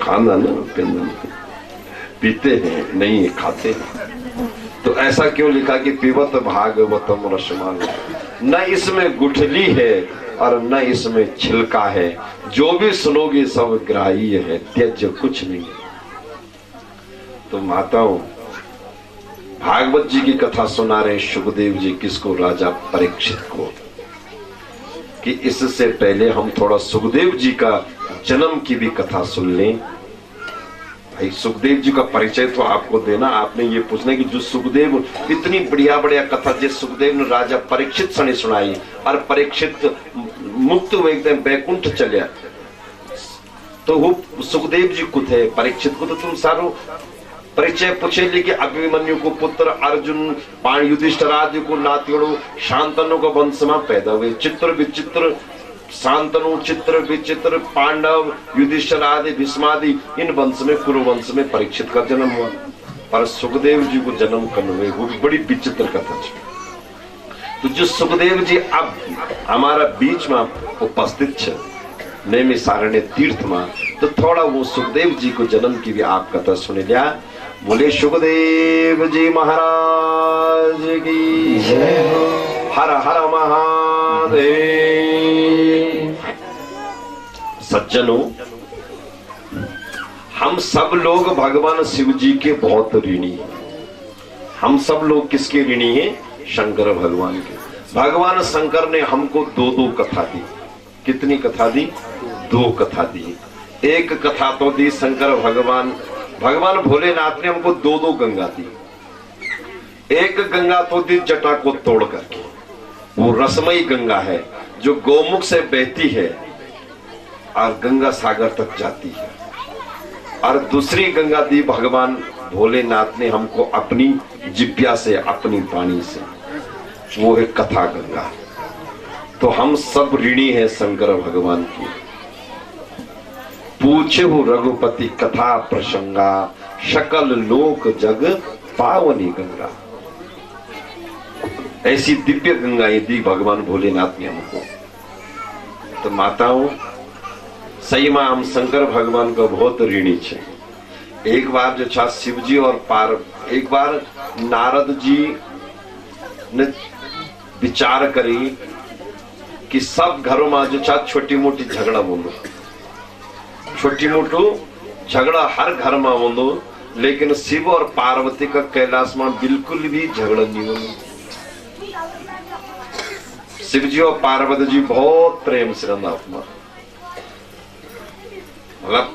खाना ना पीना, पीते हैं नहीं खाते हैं। तो ऐसा क्यों लिखा कि पिबत भागवतम रसमालयम। न इसमें गुठली है और न इसमें छिलका है, जो भी सुनोगे सब ग्राह्य है, त्याज्य कुछ नहीं है। तो माताओं, भागवत जी की कथा सुना रहे सुखदेव जी किसको? राजा परीक्षित को। कि इससे पहले हम थोड़ा सुखदेव जी का जन्म की भी कथा सुन लें। भाई सुखदेव जी का परिचय तो आपको देना। आपने ये पूछना कि जो सुखदेव इतनी बढ़िया बढ़िया कथा जिस सुखदेव ने राजा परीक्षित से सुनाई और परीक्षित मुक्त हुए एकदम बैकुंठ चलिया, तो वो सुखदेव जी को थे। परीक्षित को तो तुम सारो परिचय पूछे ली कि अभिमन्यु को पुत्र अर्जुन, पाण युधिष्ठिर आदि को नातियों शांतनु को वंश में पैदा हुए। चित्र विचित्र, शांतनु, चित्र विचित्र, पांडव, युधिष्ठिर आदि, भीष्मादि, इन वंश में कुरु वंश में परीक्षित का जन्म हुआ। पर सुखदेव जी को जन्म करने हुए वो भी बड़ी विचित्र कथा। तो जो सुखदेव जी अब हमारा बीच में उपस्थित है नेमी सारण्य तीर्थ में, तो थोड़ा वो सुखदेव जी को जन्म की भी आप कथा सुन लिया। बोले सुखदेव जी महाराज की जय। हर हर महादेव। सज्जनों, हम सब लोग भगवान शिव जी के बहुत ऋणी हैं। हम सब लोग किसके ऋणी हैं? शंकर भगवान के। भगवान शंकर ने हमको दो दो कथा दी। कितनी कथा दी? दो कथा दी। एक कथा तो दी शंकर भगवान भोलेनाथ ने हमको दो दो गंगा दी। एक गंगा तो दी जटा को तोड़ करके, वो रसमयी गंगा है जो गौमुख से बहती है और गंगा सागर तक जाती है। और दूसरी गंगा दी भगवान भोलेनाथ ने हमको अपनी जिब्या से, अपनी वाणी से, वो है कथा गंगा। तो हम सब ऋणी हैं शंकर भगवान की। पूछहु रघुपति कथा प्रसंगा, सकल लोक जग पावनी गंगा। ऐसी दिव्य गंगाएं दी भगवान भोलेनाथ ने हमको। तो माताओं, सही में हम शंकर भगवान का बहुत ऋणी छे। एक बार जो छा शिव जी और एक बार नारद जी ने विचार करी कि सब घरों में जो छा छोटी मोटी झगड़ा बोलो, छोटी मोटू झगड़ा हर घर में बोलो, लेकिन शिव और पार्वती का कैलाश में बिल्कुल भी झगड़ा नहीं हो। शिव जी और पार्वती जी बहुत प्रेम से रहना अपना, मतलब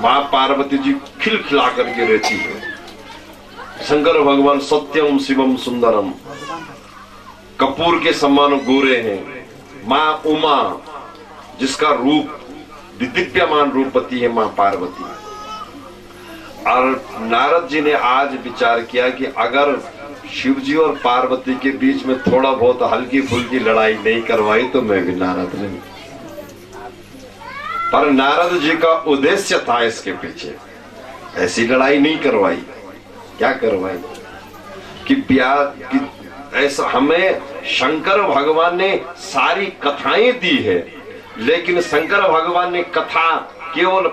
माँ पार्वती जी खिलखिला करके रहती है। शंकर भगवान सत्यम शिवम सुंदरम, कपूर के समान गोरे हैं। माँ उमा जिसका रूप दिव्यमान रूपवती है, माँ पार्वती। और नारद जी ने आज विचार किया कि अगर शिव जी और पार्वती के बीच में थोड़ा बहुत हल्की फुल्की लड़ाई नहीं करवाई तो मैं भी नारद नहीं। पर नारद जी का उद्देश्य था इसके पीछे, ऐसी लड़ाई नहीं करवाई। क्या करवाई कि ब्याह की, ऐसा हमें शंकर भगवान ने सारी कथाएं दी है, लेकिन शंकर भगवान ने कथा केवल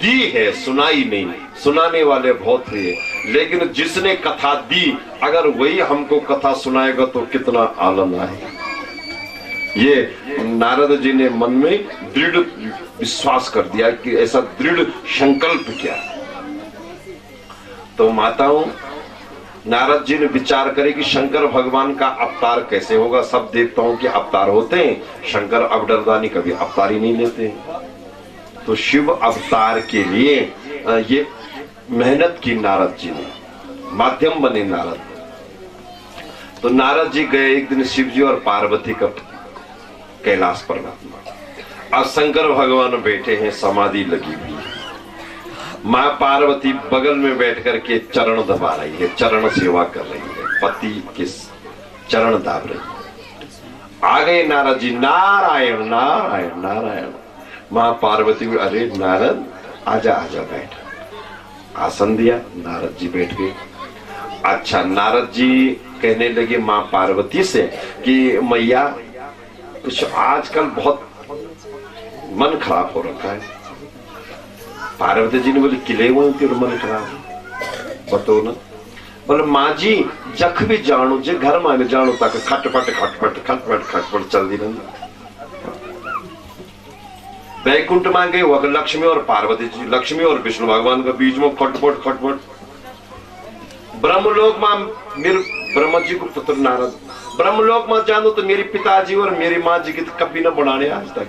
दी है, सुनाई नहीं। सुनाने वाले बहुत थे, लेकिन जिसने कथा दी अगर वही हमको कथा सुनाएगा तो कितना आनंद आएगा। ये नारद जी ने मन में दृढ़ विश्वास कर दिया कि ऐसा दृढ़ संकल्प किया। तो माताओं, नारद जी ने विचार करे कि शंकर भगवान का अवतार कैसे होगा। सब देवताओं के अवतार होते हैं, शंकर अवतारदानी कभी अवतार ही नहीं लेते। तो शिव अवतार के लिए ये मेहनत की नारद जी ने, माध्यम बने नारद। तो नारद जी गए एक दिन शिव जी और पार्वती का कैलाश पर्वत में। अब शंकर भगवान बैठे हैं, समाधि लगी हुई है। माँ पार्वती बगल में बैठ करके चरण दबा रही है, चरण सेवा कर रही है, पति के चरण दाब रही है। आ गए नारद जी, नारायण नारायण नारायण। माँ पार्वती भी, अरे नारद आजा आजा बैठ। आसन दिया, नारद जी बैठ गए। अच्छा, नारद जी कहने लगे माँ पार्वती से कि मैया कुछ आजकल बहुत मन खराब हो रखा है। पार्वती जी ने बोली किले हुए तेरे मन खराब बताओ ना। बोले माँ जी जख भी जानो जे घर में जानो तक खटपट खटपट खटपट खटपट चल दी रही। वैकुंठ में गए वह लक्ष्मी और पार्वती जी, लक्ष्मी और विष्णु भगवान के बीच में खटपट खटपट। ब्रह्मलोक में मेरे ब्रह्मा जी को पुत्र नारद, ब्रह्मलोक में जानो तो मेरे पिताजी और मेरी माँ जी की कभी न बनाने आज तक।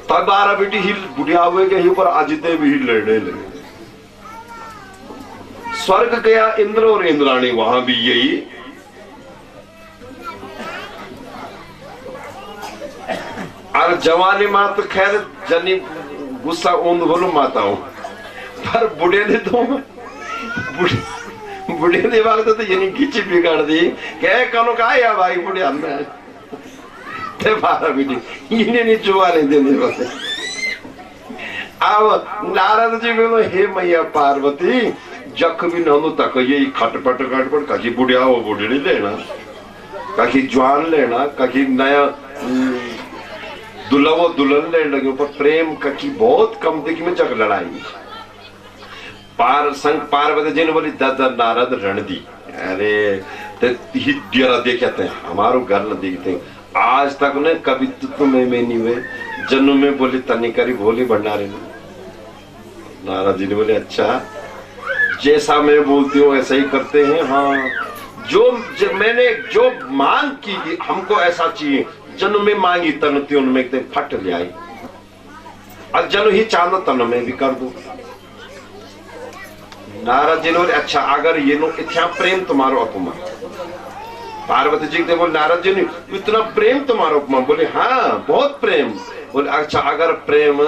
तब 12 बेटी ही बुढ़िया हुए के ऊपर अजिते भी ही लड़ने लगे। स्वर्ग गया इंद्र और इंद्राणी, वहां भी यही। और जवानी मां तो खैर जनी गुस्सा ऊंद बोलो माताओं, पर बुढ़े ने तो बुढ़े ने वक्त तो यानी खींची बिगाड़ दी। क्या कनो का या भाई बुढ़े अंदर 12 बेटी इन्हें नहीं चुवा नहीं देने वाले। अब नारद जी बोलो हे मैया पार्वती जख भी ननु तक यही खटपट खटपट, कहीं बुढ़िया हो बुढ़ी लेना, कहीं जवान लेना, कहीं नया दुल्हा दुल्हन लेने लगे, पर प्रेम कहीं बहुत कम दिख में जग लड़ाई। पार्वती जी ने बोली दादा नारद रण दी। अरे देखते हैं हमारो घर न देखते आज तक ने कभी तुम्हें में नहीं हुए, जन्म में बोली तनिकरी भोली भंडारे। नारद जी ने बोले अच्छा जैसा मैं बोलती हूँ ऐसा ही करते हैं। हाँ जो मैंने जो मांग की हमको ऐसा चाहिए, जन्म में मांगी तन त्यों में फट ले आई, और जन्म ही चांद तन में भी कर दू। नारद जी ने बोले अच्छा अगर ये नो इतना प्रेम तुम्हारो अपमान। पार्वती जी बोले नारद जी ने इतना प्रेम तुम्हारा उपमा। बोले हाँ बहुत प्रेम। बोले अच्छा अगर प्रेम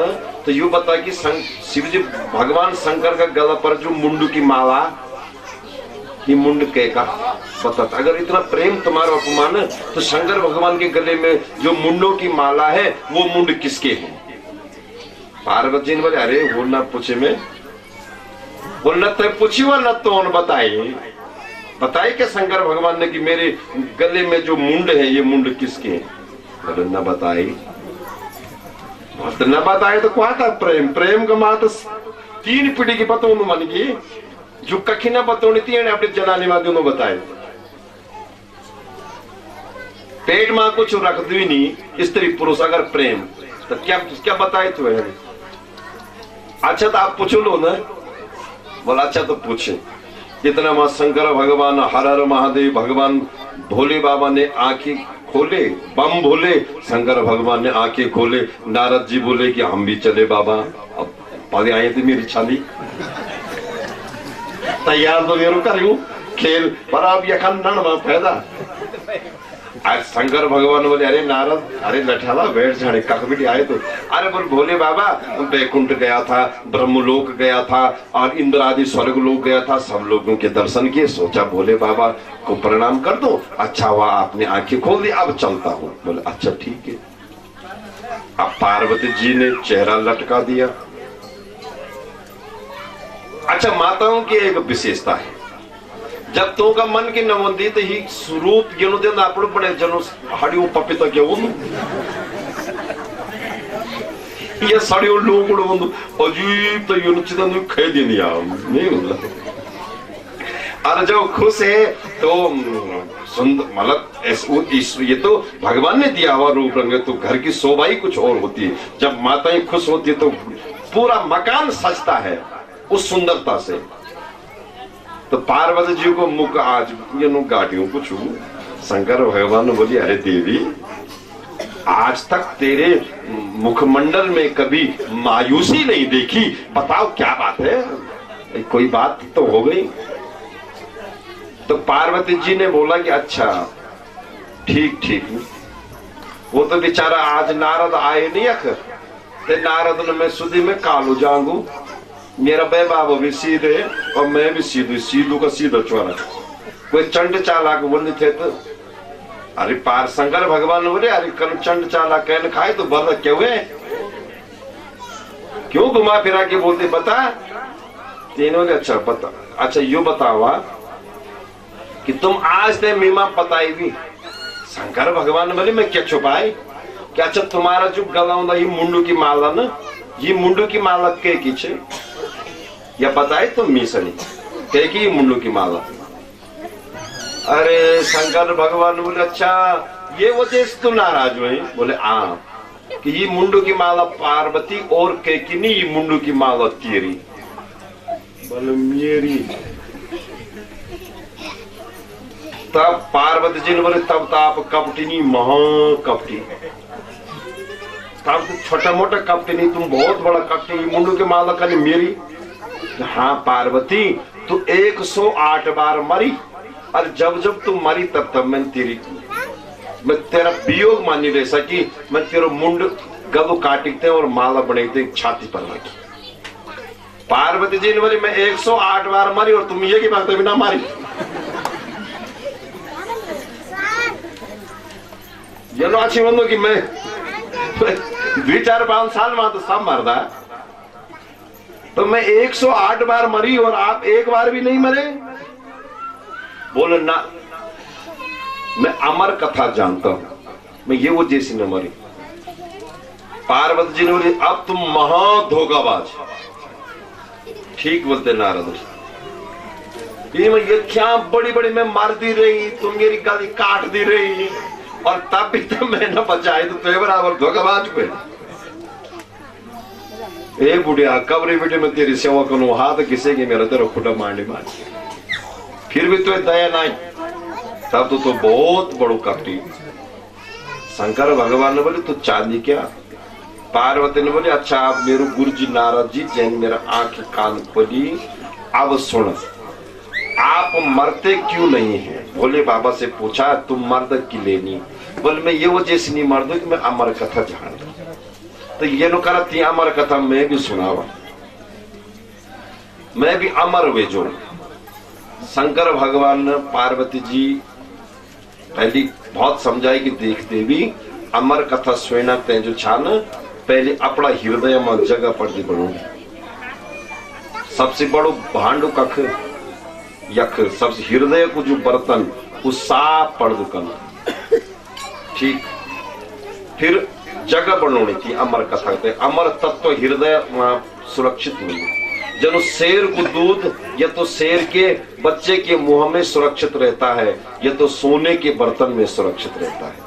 तो यू बता कि शिव जी भगवान शंकर का गला पर जो मुंड की माला, ये मुंड के का बता। अगर इतना प्रेम तुम्हारा अपमान तो शंकर भगवान के गले में जो मुंडों की माला है वो मुंड किसके है? पार्वती जी ने बोले अरे वो ना पूछे में, बोल न तो पूछी वो न तो बताए कि शंकर भगवान ने कि मेरे गले में जो मुंड है ये मुंड किसके है? बोले न बताई। न बताए तो क्या था प्रेम? प्रेम का मात 3 पीढ़ी की पतो मन की जो कखी न बतौनी थी अपने जनाने वादे उन्होंने बताए। पेट में कुछ रख दी नहीं स्त्री पुरुष अगर प्रेम तो क्या क्या बताए थे? अच्छा तो आप पूछो लो ना। बोला अच्छा तो पूछे। इतना मां शंकर भगवान हर हर महादेव भगवान भोले बाबा ने आंखें खोले, बम भोले, शंकर भगवान ने आंखें खोले। नारद जी बोले कि हम भी चले बाबा। अब पगे आए थे मेरी छाली तैयार तो मेरू करूं खेल पर अब यखन नण में पैदा आज शंकर भगवान बोले अरे नारद अरे लठाला बैठ जाने कख भी आए तो अरे बोल भोले बाबा बैकुंठ गया था ब्रह्मलोक गया था और इंद्र आदि स्वर्ग लोक गया था सब लोगों के दर्शन किए सोचा भोले बाबा को प्रणाम कर दो अच्छा हुआ आपने आंखें खोल दी अब चलता हूँ बोले अच्छा ठीक है। अब पार्वती जी ने चेहरा लटका दिया। अच्छा माताओं की एक विशेषता है जब तो का मन की नवंदित ही स्वरूप गेनु देना आपण पड़े जनो हड़ियो पपिता के वोनु ये सड़ियो लोगुड़ वोनु अजीब तो युनचिदनु खेदिनिया नहीं होला और जब खुश है तो सुंदर मतलब ये तो भगवान ने दिया हुआ रूप रंग तो घर की शोभा ही कुछ और होती है। जब माताएं खुश होती है तो पूरा मकान सजता है उस सुंदरता से। तो पार्वती जी को मुख आज ये नु गाटियों को छू शंकर भगवान ने बोली अरे देवी आज तक तेरे मुखमंडल में कभी मायूसी नहीं देखी बताओ क्या बात है कोई बात तो हो गई। तो पार्वती जी ने बोला कि अच्छा ठीक ठीक वो तो बेचारा आज नारद आए नहीं अखर ते नारद ने मैं सुधी में कालू जाऊंगू मेरा बे बाबा भी सीधे और मैं भी सीधू का सीधा चोरा कोई चंड चालाक बोलने थे तो अरे पार शंकर भगवान बोले अरे कल चंड चालाक कहने खाए तो बल क्यों है क्यों घुमा फिरा के बोलते बता तीनों ने अच्छा बता अच्छा यू बतावा कि तुम आज ते मीमा पताई भी शंकर भगवान बोले मैं क्या छुपाए क्या अच्छा तुम्हारा जो गला ये मुंडू की माला ना ये मुंडू की माला के किचे या बताए तुम मीसनी कह की मुंडू की माला। अरे शंकर भगवान बोले अच्छा ये वजह से तुम नाराज हुए बोले हाँ कि ये मुंडू की माला पार्वती और कह की नहीं ये मुंडू की माला तेरी बोले मेरी। तब पार्वती जी ने बोले तब तो आप कपटी नहीं महा कपटी तब तो छोटा मोटा कपटी नहीं तुम बहुत बड़ा कपटी मुंडू के माला का नहीं मेरी। हाँ पार्वती तू 108 बार मरी और जब जब तू मरी तब तब मैं तेरा वियोग मान नहीं रह सकी मैं तेरा मुंड गलू काटते और माला बनाते छाती पर लगी। पार्वती जी ने बोली मैं 108 बार मरी और तुम ये की बात बिना मारी ये लो अच्छी बंदो कि मैं 2-4-5 साल में तो सब मरदा तो मैं 108 बार मरी और आप एक बार भी नहीं मरे बोले ना मैं अमर कथा जानता हूं मैं ये वो जैसी न मरी। पार्वती जी ने बोली अब तुम महा धोखाबाज ठीक बोलते नारद ये क्या बड़ी बड़ी मैं मार दी रही तुम मेरी गाली काट दी रही और तब भी तो मैं न बचाए तो तुम्हें बराबर धोखाबाज पे ए बुढ़िया कबरे बेटे में तेरी सेवा करूं हाथ किसे की मेरा तेरा खुटा मारने मार फिर भी तो दया नहीं तब तो बहुत बड़ो कपटी। शंकर भगवान ने बोले तो चांदी क्या पार्वती ने बोले अच्छा आप मेरे गुरु जी नारद जी जैन मेरा आंख कान खोली अब सुन आप मरते क्यों नहीं है। भोले बाबा से पूछा तुम मर्द की लेनी बोले मैं ये वजह से नहीं मर्द कि मैं अमर कथा जान तो ये नो करा थी अमर कथा मैं भी सुनावा मैं भी अमर वे जो। शंकर भगवान ने पार्वती जी पहली बहुत समझाई कि देख देवी अमर कथा सुना ते जो छान पहले अपना हृदय में जगह पर दी बनो सबसे बड़ो भांडू कख यख सबसे हृदय को जो बर्तन उस साफ पड़ दुकन ठीक फिर जगह बनोनी थी अमर कथा के अमर तत्व हृदय सुरक्षित हुई जनो शेर को दूध या तो शेर के बच्चे के मुंह में सुरक्षित रहता है या तो सोने के बर्तन में सुरक्षित रहता है।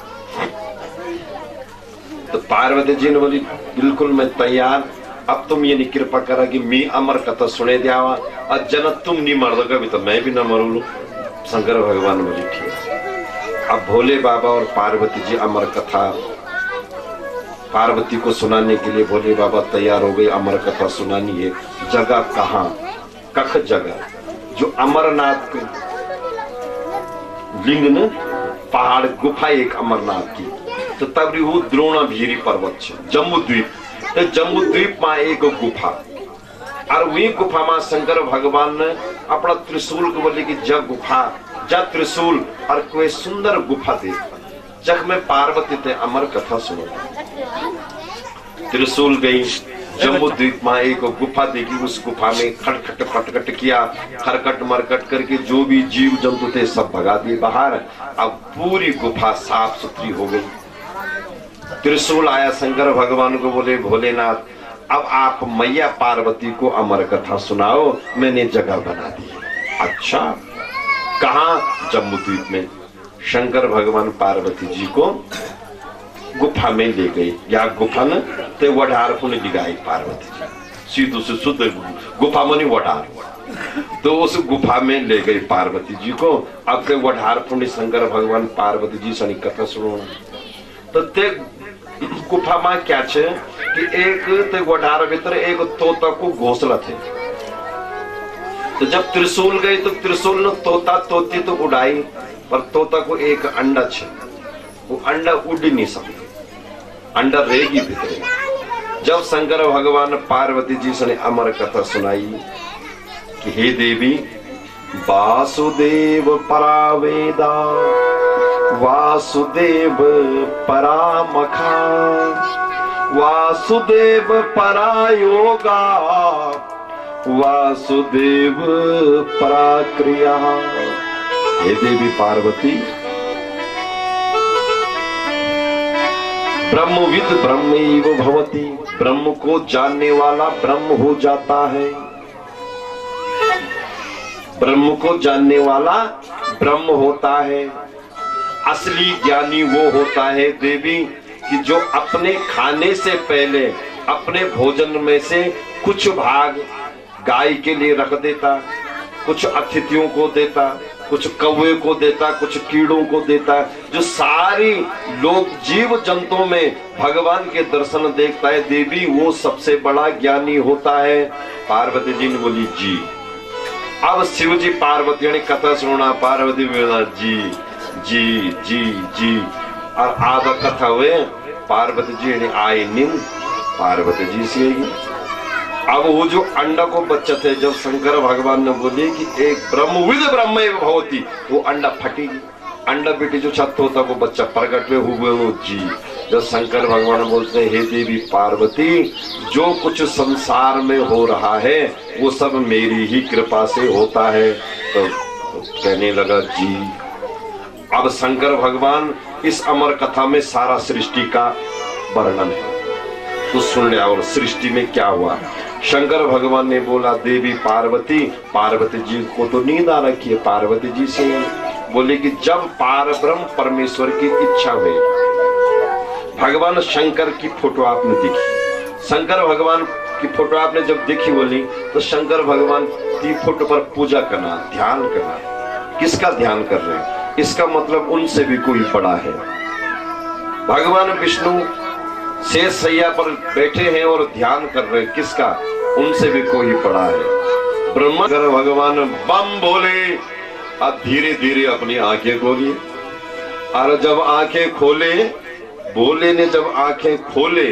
तो पार्वती जी ने बोली बिल्कुल मैं तैयार अब तुम ये कृपा करा कि मैं अमर कथा सुने दियावा और जन तुम नहीं मर दोगे अभी तो मैं भी न मरू। शंकर भगवान बोली ठीक। अब भोले बाबा और पार्वती जी अमर कथा पार्वती को सुनाने के लिए भोले बाबा तैयार हो गए। अमर कथा सुनानी है जगह कहाँ कख जगह जो अमरनाथ के लिंग न पहाड़ गुफा एक अमरनाथ की तो तब वो द्रोणाभीरी पर्वत है जम्बूद्वीप तो जम्बूद्वीप में एक गुफा और वही गुफा में शंकर भगवान ने अपना त्रिशूल को बोले कि जब गुफा जब त्रिशूल और कोई सुंदर गुफा दे जग में पार्वती थे अमर कथा सुनो त्रिशूल गई जम्बूद्वीप में एक गुफा देखी उस गुफा में खटखट खटखट किया खरकट मरकट करके जो भी जीव जंतु थे सब भगा दिए बाहर अब पूरी गुफा साफ सुथरी हो गई त्रिशूल आया शंकर भगवान को बोले भोलेनाथ अब आप मैया पार्वती को अमर कथा सुनाओ मैंने जगह बना दी अच्छा कहा जम्बूद्वीप में शंकर भगवान पार्वती जी को गुफा में ले गई या गुफा न ते वडार को नहीं दिखाई पार्वती जी सीधे से शुद्ध गुफा में नहीं वडार तो उस गुफा में ले गई पार्वती जी को अब ते वडार पुण्य शंकर भगवान पार्वती जी सनी कथा सुनो तो ते गुफा में क्या छे कि एक ते वडार भीतर एक तोता को घोंसला थे तो जब त्रिशूल गई तो त्रिशूल ने तोता तोती तो उड़ाई पर तोता को एक अंडा छे वो अंडा उड़ नहीं सकता अंडा रहेगी भीतर जब शंकर भगवान पार्वती जी से अमर कथा सुनाई कि हे देवी वासुदेव परावेदा वासुदेव परामखा वासुदेव परायोगा वासुदेव पराक्रिया हे देवी पार्वती ब्रह्मविद ब्रह्मैव भवति ब्रह्म को जानने वाला ब्रह्म हो जाता है ब्रह्म को जानने वाला ब्रह्म होता है असली ज्ञानी वो होता है देवी कि जो अपने खाने से पहले अपने भोजन में से कुछ भाग गाय के लिए रख देता कुछ अतिथियों को देता कुछ कौवे को देता कुछ कीड़ों को देता जो सारी लोग जीव जंतुओं में भगवान के दर्शन देखता है देवी वो सबसे बड़ा ज्ञानी होता है पार्वती जी ने बोली जी अब शिव जी पार्वती ने कथा सुना पार्वती बोला जी जी जी जी और आधा कथा हुए पार्वती जी ने आए नींद पार्वती जी से अब वो जो अंडा को बच्चा थे जब शंकर भगवान ने बोले कि एक ब्रह्मविद ब्रह्मैव भवति वो अंडा फटेगी अंडा बेटी जो छत होता वो बच्चा प्रकट में हुए वो जी जब शंकर भगवान बोलते हे देवी पार्वती जो कुछ संसार में हो रहा है वो सब मेरी ही कृपा से होता है तो कहने लगा जी अब शंकर भगवान इस अमर कथा में सारा सृष्टि का वर्णन है तो सुन लिया और सृष्टि में क्या हुआ शंकर भगवान ने बोला देवी पार्वती पार्वती जी को तो नींद आ रखी है पार्वती जी से बोले कि जब पार ब्रह्म परमेश्वर की इच्छा हुई भगवान शंकर की फोटो आपने देखी शंकर भगवान की फोटो आपने जब देखी बोली तो शंकर भगवान की फोटो पर पूजा करना ध्यान करना किसका ध्यान कर रहे हैं इसका मतलब उनसे भी कोई बड़ा है भगवान विष्णु शेष सैया पर बैठे हैं और ध्यान कर रहे हैं किसका उनसे भी कोई बड़ा है ब्रह्मा भगवान बम बोले अब धीरे धीरे अपनी आंखें खोली और जब आंखें खोले बोले ने जब आंखें खोले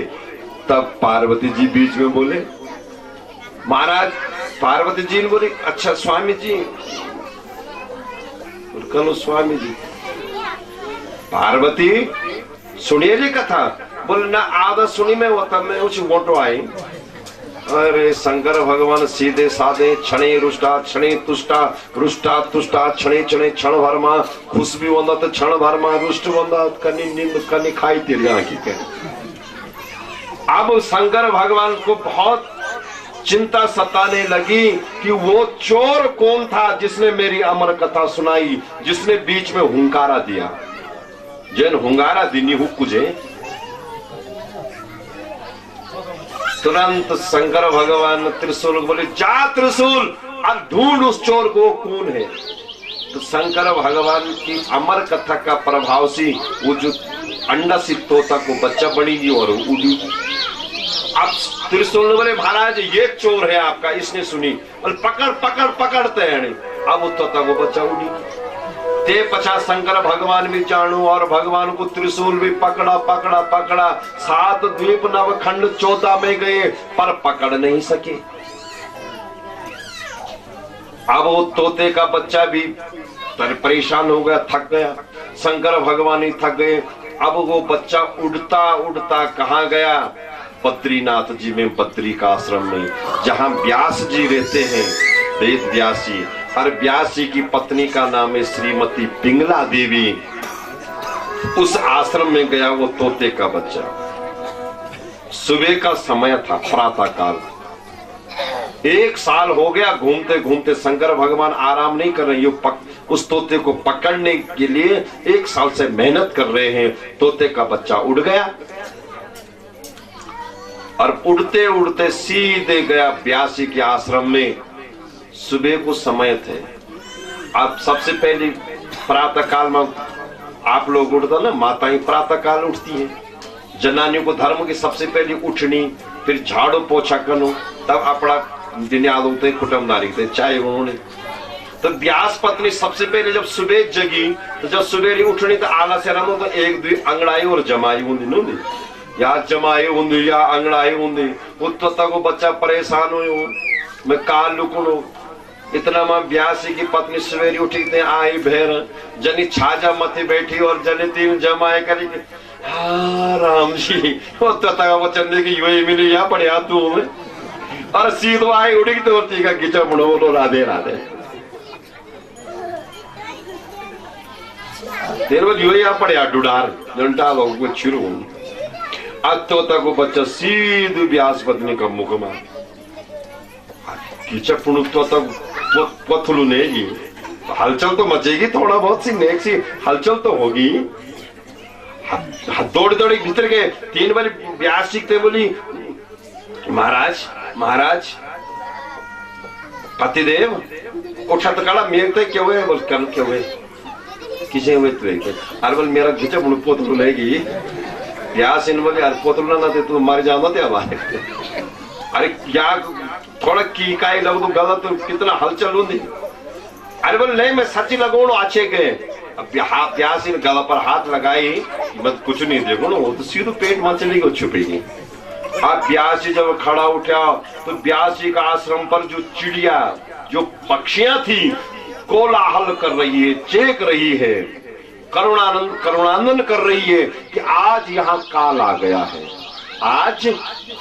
तब पार्वती जी बीच में बोले महाराज पार्वती जी ने बोली अच्छा स्वामी जी कलो स्वामी जी पार्वती सुनिए जी कथा बोले ना आधा सुनी में वो तब में उस वोटो आई अरे शंकर भगवान सीधे साधे क्षणे रुष्टा क्षणे तुष्टा रुष्टा तुष्टा क्षणे क्षणे क्षण भर में खुश भी होता तो क्षण भर में रुष्ट होता कनी नींद कनी खाई तेरी आंखी के अब शंकर भगवान को बहुत चिंता सताने लगी कि वो चोर कौन था जिसने मेरी अमर कथा सुनाई जिसने बीच में हुंकारा दिया जैन हुंगारा दिनी हुकुजे तुरंत शंकर भगवान त्रिशूल बोले जा त्रिशूल और ढूंढ उस चोर को कौन है तो शंकर भगवान की अमर कथा का प्रभाव से वो जो अंडा सी तोता को बच्चा बनेगी और उड़ी अब त्रिशूल बोले महाराज ये चोर है आपका इसने सुनी और पकड़ पकड़ पकड़ते हैं अब तोता को बच्चा उड़ी ते पछा शंकर भगवान भी जाणू और भगवान को त्रिशूल भी पकड़ा पकड़ा पकड़ा 7 द्वीप नवखंड 14 में गए पर पकड़ नहीं सके। अब वो तोते का बच्चा भी परेशान हो गया, थक गया, शंकर भगवान ही थक गए। अब वो बच्चा उड़ता उड़ता कहाँ गया? बद्रीनाथ जी में, बद्री का आश्रम में, जहां व्यास जी रहते हैं, वेद व्यास जी। और व्यास जी की पत्नी का नाम है श्रीमती पिंगला देवी। उस आश्रम में गया वो तोते का बच्चा। सुबह का समय था, प्रातः काल। 1 साल हो गया घूमते घूमते, शंकर भगवान आराम नहीं कर रहे, उस तोते को पकड़ने के लिए 1 साल से मेहनत कर रहे हैं। तोते का बच्चा उड़ गया और उड़ते उड़ते सीधे गया व्यास जी के आश्रम में। सुबह को समय थे। अब सबसे पहले प्रातः काल में आप लोग उठता ना, माताएं प्रातः काल उठती हैं। जनानियों को धर्म की सबसे पहले उठनी, फिर झाड़ू पोछा करनो, तब अपना दिन याद होते कुटुंब नारी थे चाहे उन्होंने। तो व्यास पत्नी सबसे पहले जब सुबह जगी, तो जब सुबह उठनी तो आला से रहो तो 1-2 अंगड़ाई और जमाई होंगी नो, या जमाई होंगी या अंगड़ाई होंगी। उत्तर को बच्चा परेशान हो, मैं काल लुकड़ो। इतना में व्यास जी की पत्नी सवेरी उठी थे, आई भेर जनी छाजा मथे बैठी और जने 3 जमाए करी। हाँ राम जी, वो तथा वचन की युवा मिली या पढ़िया तू में, और सीधो आई उड़ी तो का गिचा बनो राधे राधे। तेरे वो युवा पढ़िया डुडार जनता लोग को छिरू। आज तोता को बच्चा सीधे व्यास पत्नी का मुख में कीचड़ पुणु पथलू नेगी। हलचल तो मचेगी, थोड़ा बहुत सी नेक सी हलचल तो होगी। दौड़ दौड़ी भीतर गए। 3 बार व्यास सीखते बोली, महाराज महाराज पतिदेव उठा तो कड़ा मेघते क्यों हुए? बोल कर क्यों हुए? किसे हुए तो अरे बोल मेरा कीचड़ पुणु पोतलू लेगी। व्यास इन बोले अरे पोतलू ना थे तो मारे जाना थे हमारे। अरे क्या थोड़ा की काई लग तो गलत, तो कितना हलचल होती। अरे बोले नहीं मैं सच्ची लगोड़ो अच्छे गए। अब व्यास इन गला पर हाथ लगाई, मत कुछ नहीं देखो ना, वो तो सीधे पेट मछली को छुपेगी। अब व्यास जी जब खड़ा उठा तो व्यास जी का आश्रम पर जो चिड़िया, जो पक्षियां थी, कोलाहल कर रही है, चेक रही है, करुणानंदन कर रही है कि आज यहाँ काल आ गया है, आज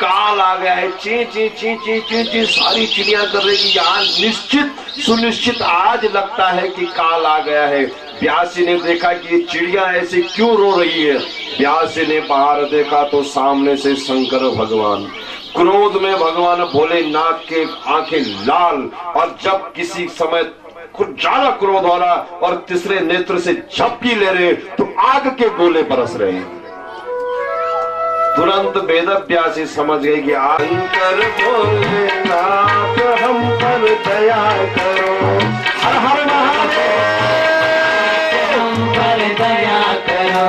काल आ गया है। ची ची ची ची ची ची सारी चिड़िया कर रही है, यहाँ निश्चित सुनिश्चित आज लगता है कि काल आ गया है। व्यास जी ने देखा कि ये चिड़िया ऐसे क्यों रो रही है। व्यास जी ने बाहर देखा तो सामने से शंकर भगवान, क्रोध में भगवान भोलेनाथ के आंखें लाल, और जब किसी समय कुछ ज्यादा क्रोध हो रहा और तीसरे नेत्र से झपकी ले रहे तो आग के गोले बरस रहे हैं। तुरंत वेद व्यासी समझ गए कि शंकर भोलेनाथ हम पर दया करो, हर हर महादेव हम पर दया करो।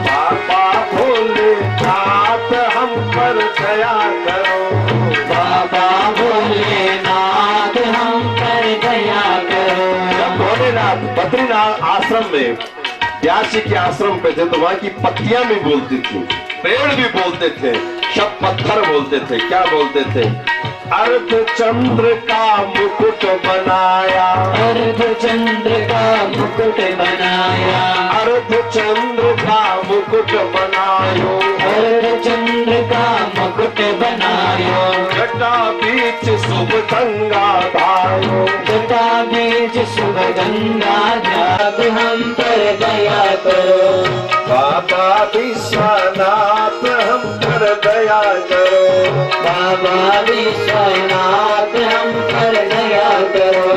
बाबा भोलेनाथ हम पर दया करो, बाबा भोलेनाथ हम पर दया करो। जब भोलेनाथ बद्रीनाथ आश्रम में व्यास जी के आश्रम पे थे तो वहां की पत्तियां भी बोलती थी, पेड़ भी बोलते थे, सब पत्थर बोलते थे। क्या बोलते थे? अर्ध चंद्र का मुकुट बनाया, अर्ध चंद्र का मुकुट बनाया, अर्ध चंद्र का मुकुट बनायो, अर्ध चंद्र का मुकुट बनायो। जटा बीच शुभ गंगा धायो, जटा बीच शुभ गंगा जब हम पर दया करो। बाबा विश्वनाथ हम पर दया करो, बाबा विश्वनाथ हम पर दया करो।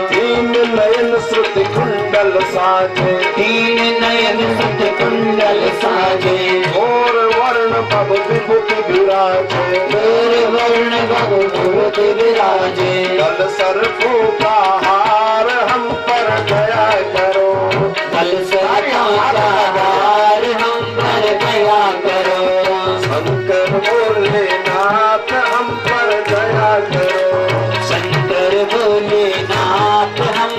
3 नयन श्रुति कुंडल साजे, 3 नयन श्रुति कुंडल साजे, और वर्ण भव विभूति विराजे, और वर्ण भव विभूति विराजे। कल सर्पों का हार हम पर दया करो, कल सर्पों का हार हम पर दया करो। शंकर भोलेनाथ हम पर दया करो, शंकर भोलेनाथ हम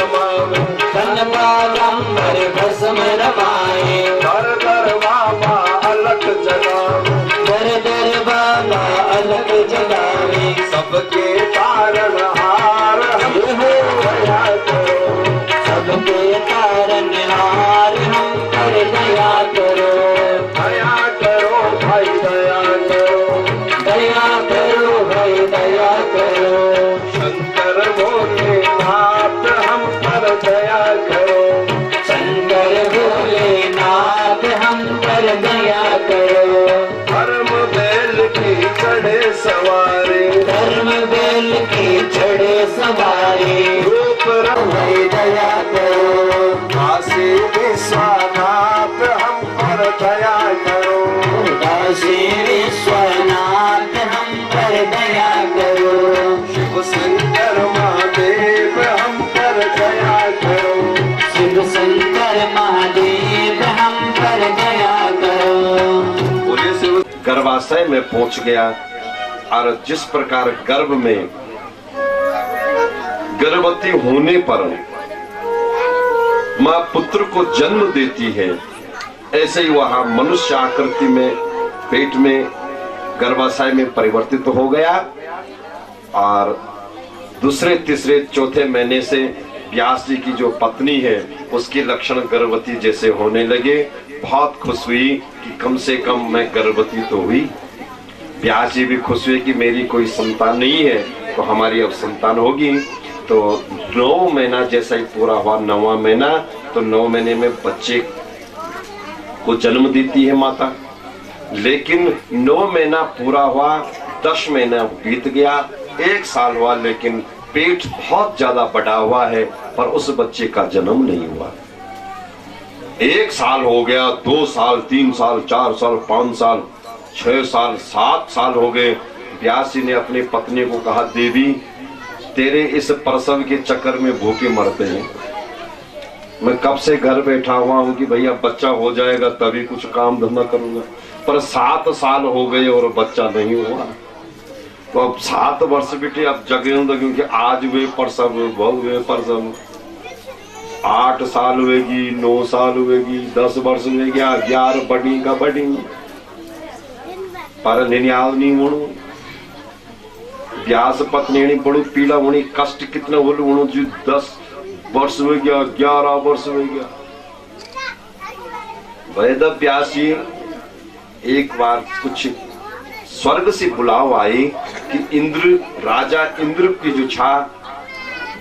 रमावे, तन बागंबर भस्म रमाए, दर दर बाबा अलख जगावे, दर दर बाबा अलग जगावे, सबके कारण हार हम दया करो, सबके कारण हार हम पर दया करो, दया करो भाई दया करो, दया करो भाई दया करो, शंकर भोलेनाथ हम पर दया करो, शंकर भोलेनाथ हम पर दया करो, धर्म बैल की चढ़े सवारी, धर्म बेल की चढ़े सवारी, रूप रंग भाई दया करो, काशी विश्वनाथ हम पर दया करो, काशी विश्वनाथ हम पर दया करो, शिव शंकर महादेव हम पर दया करो, शिव शंकर महादेव हम पर दया करो। बोले शिव गर्भाशय में पहुंच गया और जिस प्रकार गर्भ में गर्भवती होने पर मां पुत्र को जन्म देती है, ऐसे ही वहां मनुष्य आकृति में पेट में गर्भाशय में परिवर्तित हो गया और दूसरे तीसरे चौथे महीने से व्यास जी की जो पत्नी है उसके लक्षण गर्भवती जैसे होने लगे। बहुत खुश हुई कि कम से कम मैं गर्भवती तो हुई। व्यास जी भी खुश हुए कि मेरी कोई संतान नहीं है तो हमारी अब संतान होगी। तो 9 महीना जैसा ही पूरा हुआ, 9वां महीना, तो 9 महीने में बच्चे को जन्म देती है माता। लेकिन 9 महीना पूरा हुआ, 10 महीना बीत गया, 1 साल हुआ, लेकिन पेट बहुत ज्यादा बड़ा हुआ है पर उस बच्चे का जन्म नहीं हुआ। 1 साल हो गया, 2 साल, 3 साल, 4 साल, 5 साल, 6 साल, 7 साल हो गए। व्यास जी ने अपनी पत्नी को कहा, देवी तेरे इस प्रसव के चक्कर में भूखे मरते हैं। मैं कब से घर बैठा हुआ हूँ कि भैया बच्चा हो जाएगा तभी कुछ काम धंधा करूंगा, पर 7 साल हो गए और बच्चा नहीं हुआ। तो अब 7 वर्ष बेटे अब जगेंगे, क्योंकि आज वे प्रसव बहु वे प्रसव 8 साल हुएगी, 9 साल हुएगी, 10 वर्ष हुएगी, 11 बड़ी का बड़ी पर निन्याव नहीं होणु। व्यास पत्नी ने बड़ो पीड़ा होनी, कष्ट कितना होणु जी। 10 वर्ष हो गया, 11 वर्ष हो गया। वेद व्यास जी एक बार कुछ स्वर्ग से बुलाव आई कि इंद्र, राजा इंद्र की जो छा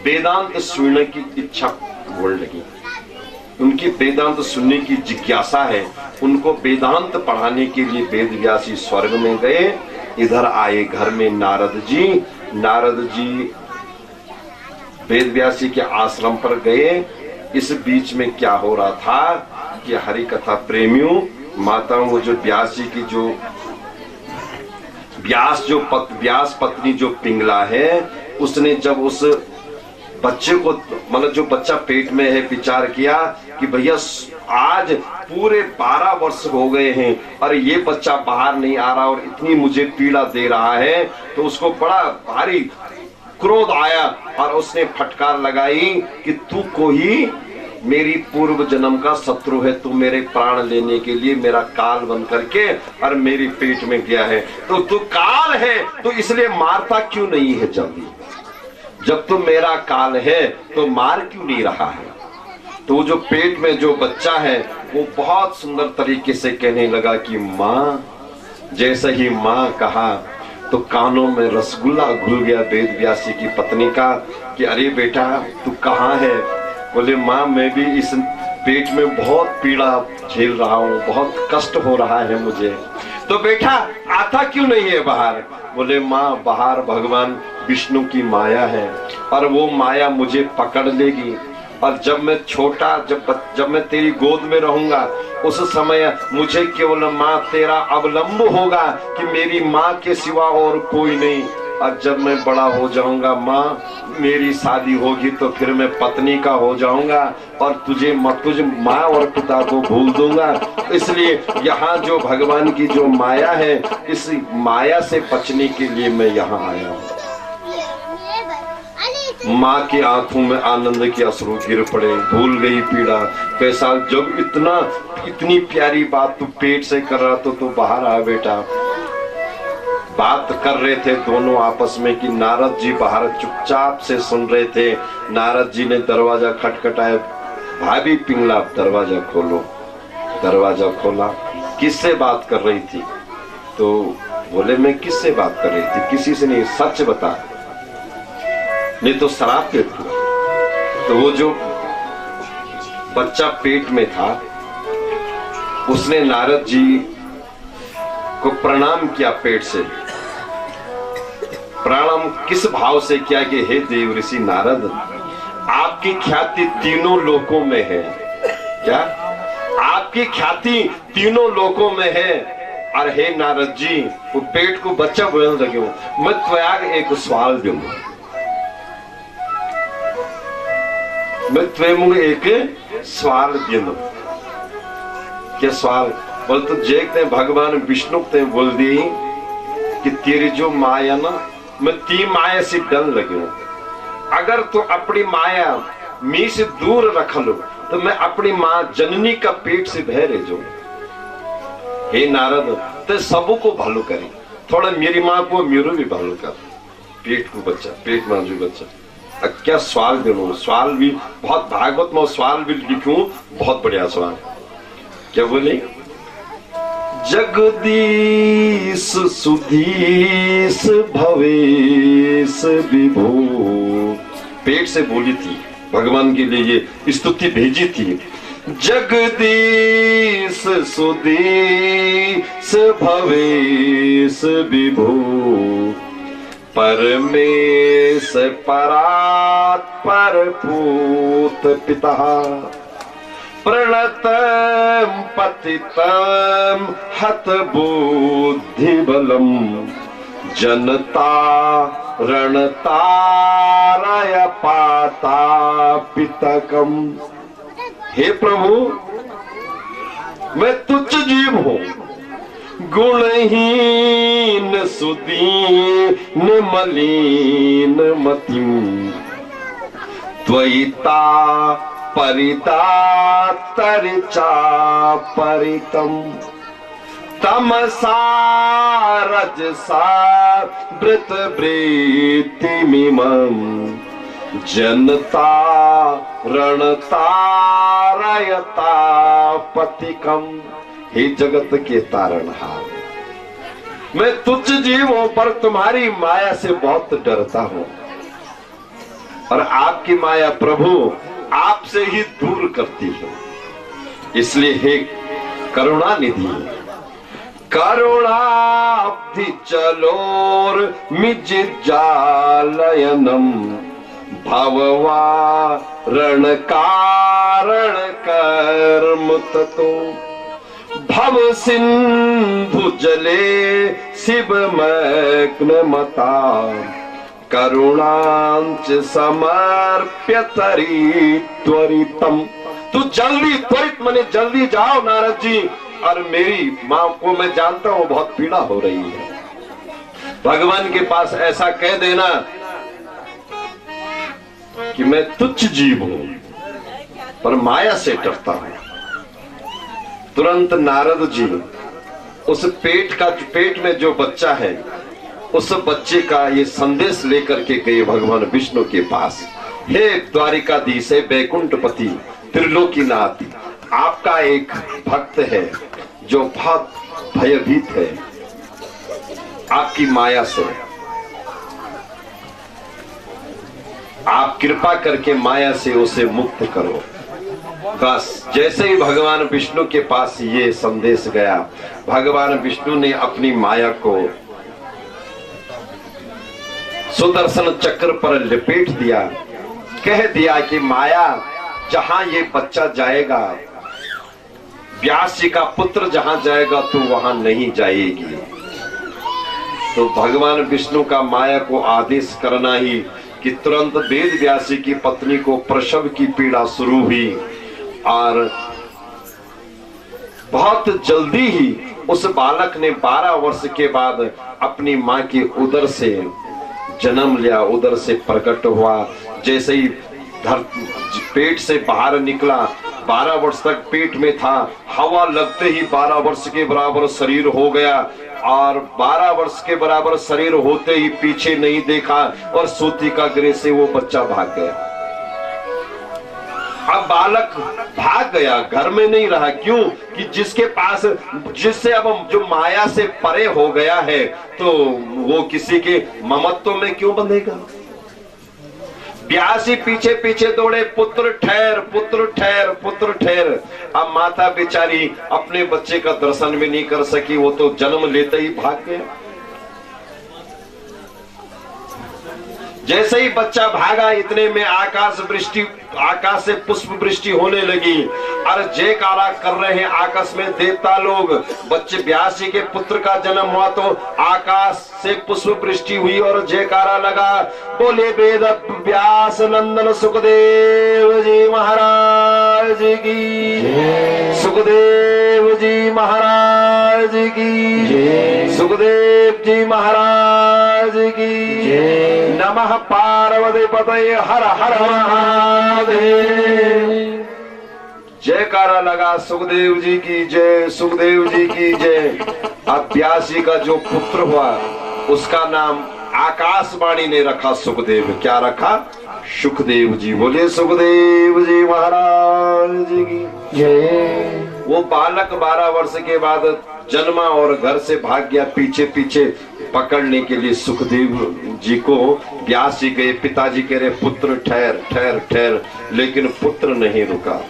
वेदांत सुनने की इच्छा बोल लगी। उनकी वेदांत सुनने की जिज्ञासा है, उनको वेदांत पढ़ाने के लिए वेद व्यासी स्वर्ग में गए। इधर आए घर में नारद जी वेद व्यासी के आश्रम पर गए। इस बीच में क्या हो रहा था कि हरि कथा प्रेमियों माताओं, वो जो व्यास जी की जो व्यास पत्नी जो पिंगला है, उसने जब उस बच्चे को, मतलब जो बच्चा पेट में है, विचार किया कि भैया आज पूरे 12 वर्ष हो गए हैं और ये बच्चा बाहर नहीं आ रहा और इतनी मुझे पीड़ा दे रहा है, तो उसको बड़ा भारी क्रोध आया और उसने फटकार लगाई कि तू को ही मेरी पूर्व जन्म का शत्रु है, तू मेरे प्राण लेने के लिए मेरा काल बन करके और मेरी पेट में गया है, तो तू काल है तो इसलिए मारता क्यों नहीं है जल्दी? जब तो मेरा काल है तो मार क्यों नहीं रहा है? तो जो पेट में जो बच्चा है वो बहुत सुंदर तरीके से कहने लगा कि माँ। जैसे ही माँ कहा तो कानों में रसगुल्ला घुल गया वेद व्यासी की पत्नी का कि अरे बेटा तू कहाँ है? बोले माँ मैं भी इस पेट में बहुत पीड़ा झेल रहा हूँ, बहुत कष्ट हो रहा है मुझे। तो बेटा आता क्यों नहीं है बाहर? बोले माँ बाहर भगवान विष्णु की माया है और वो माया मुझे पकड़ लेगी और जब मैं छोटा, जब मैं तेरी गोद में रहूंगा उस समय मुझे केवल माँ तेरा अवलंब होगा कि मेरी माँ के सिवा और कोई नहीं। और जब मैं बड़ा हो जाऊंगा माँ, मेरी शादी होगी तो फिर मैं पत्नी का हो जाऊंगा और तुझे माँ और पिता को भूल दूंगा। इसलिए यहाँ जो भगवान की जो माया है, इस माया से बचने के लिए मैं यहाँ आया हूँ। माँ की आंखों में आनंद के अश्रु गिर पड़े, भूल गई पीड़ा। कैसा जब इतनी प्यारी बात तू पेट से कर रहा तो बाहर आ बेटा। बात कर रहे थे दोनों आपस में कि नारद जी बाहर चुपचाप से सुन रहे थे। नारद जी ने दरवाजा खटखटाया, भाभी पिंगला दरवाजा खोलो। दरवाजा खोला, किससे बात कर रही थी? तो बोले मैं किससे बात कर रही थी? किसी से नहीं, सच बता, नहीं तो शराब पी तू। तो वो जो बच्चा पेट में था उसने नारद जी को प्रणाम किया पेट से। प्रणाम किस भाव से किया कि हे देव ऋषि नारद, आपकी ख्याति तीनों लोकों में है। क्या आपकी ख्याति तीनों लोकों में है? और हे नारद जी, वो पेट को बच्चा बोलने लगे हो, मैं त्वयाग एक सवाल दूंगा, मैं तुम्हें एक सवाल दूंगा। क्या सवाल? बोल तो देखते भगवान विष्णु ते बोल दी कि तेरी जो माया ना, मैं ती माया से डर लगे हूं। अगर तू अपनी माया मी से दूर रख लो तो मैं अपनी माँ जननी का पेट से बहरे जो। हे नारद, तो सबों को भालू करी, थोड़ा मेरी माँ को मेरू भी भालू कर। पेट को बच्चा, पेट में जो बच्चा। क्या सवाल देनो? सवाल भी बहुत भागवत में सवाल भी लिखूं, बहुत बढ़िया सवाल। क्या बोले? जगदीश सुधीश भवेश विभो। पेट से बोली थी, भगवान के लिए ये स्तुति भेजी थी। जगदीश सुधीश भवेश विभो, परमेश परात्पर पूत पिता, प्रणतम पतितम हत बुद्धि बलम, जनता रणतारय पाता पितकम। हे प्रभु, मैं तुच्छ जीव हूं, गुणहीन सुदीन मलिन मतिम, त्वयिता परितातरिचा परितम, तमसा रजसा वृत वृत्तिमिमं, जनता रणतारयता पतिकम। हे जगत के तारणहार, मैं तुच्छ जीव हूं पर तुम्हारी माया से बहुत डरता हूं, और आपकी माया प्रभु आपसे ही दूर करती है। इसलिए हे करुणा निधि, करुणाब्धि चलोर मिज जालयनम, भववा रण कारण कर्म ततो, भव सिंधु जले शिव मग्न मता, करुणांच समर्प्य तरी त्वरितम। तू जल्दी, त्वरित माने जल्दी जाओ नारद जी, और मेरी माँ को मैं जानता हूँ बहुत पीड़ा हो रही है। भगवान के पास ऐसा कह देना कि मैं तुच्छ जीव हूं पर माया से डरता हूं। तुरंत नारद जी उस पेट में जो बच्चा है उस बच्चे का ये संदेश लेकर के गए भगवान विष्णु के पास। हे द्वारिकाधीश, हे बैकुंठपति, त्रिलोकीनाथ, आपका एक भक्त है जो बहुत भयभीत है आपकी माया से। आप कृपा करके माया से उसे मुक्त करो। बस जैसे ही भगवान विष्णु के पास ये संदेश गया, भगवान विष्णु ने अपनी माया को सुदर्शन चक्र पर लपेट दिया, कह दिया कि माया जहां ये बच्चा जाएगा, व्यास जी का पुत्र जहां जाएगा तो वहां नहीं जाएगी। तो भगवान विष्णु का माया को आदेश करना ही कि तुरंत वेद व्यासी की पत्नी को प्रसव की पीड़ा शुरू हुई, और बहुत जल्दी ही उस बालक ने 12 वर्ष के बाद अपनी मां के उदर से जन्म लिया, उदर से प्रकट हुआ। जैसे ही पेट से बाहर निकला, 12 वर्ष तक पेट में था, हवा लगते ही 12 वर्ष के बराबर शरीर हो गया, और 12 वर्ष के बराबर शरीर होते ही पीछे नहीं देखा और सूती का गृह से वो बच्चा भाग गया। अब बालक भाग गया, घर में नहीं रहा। क्यों? कि जिसके पास, जिससे अब जो माया से परे हो गया है, तो वो किसी के ममत्व में क्यों बंधेगा। ब्यासी पीछे पीछे दौड़े, पुत्र ठहर, पुत्र ठहर, पुत्र ठहर। अब माता बेचारी अपने बच्चे का दर्शन भी नहीं कर सकी, वो तो जन्म लेते ही भाग गया। जैसे ही बच्चा भागा, इतने में आकाश से पुष्प वृष्टि होने लगी, और जयकारा कर रहे हैं आकाश में देवता लोग। बच्चे ब्यासी के पुत्र का जन्म हुआ तो आकाश से पुष्प वृष्टि हुई और जयकारा लगा। बोले वेद व्यास नंदन सुखदेव जी महाराज की, सुखदेव जी महाराज की, सुखदेव जी महाराज की। नमः पार्वती पतये हर हर महादेव। जयकारा लगा, सुखदेव जी की जय, सुखदेव जी की जय। अब व्यासी का जो पुत्र हुआ उसका नाम आकाशवाणी ने रखा सुखदेव। क्या रखा? सुखदेव जी। बोले सुखदेव जी महाराज जी की जय। वो बालक 12 वर्ष के बाद जन्मा और घर से भाग गया। पीछे पीछे पकड़ने के लिए सुखदेव जी को व्यास जी गए। पिताजी कह रहे पुत्र ठहर ठहर ठहर, लेकिन पुत्र नहीं रुका।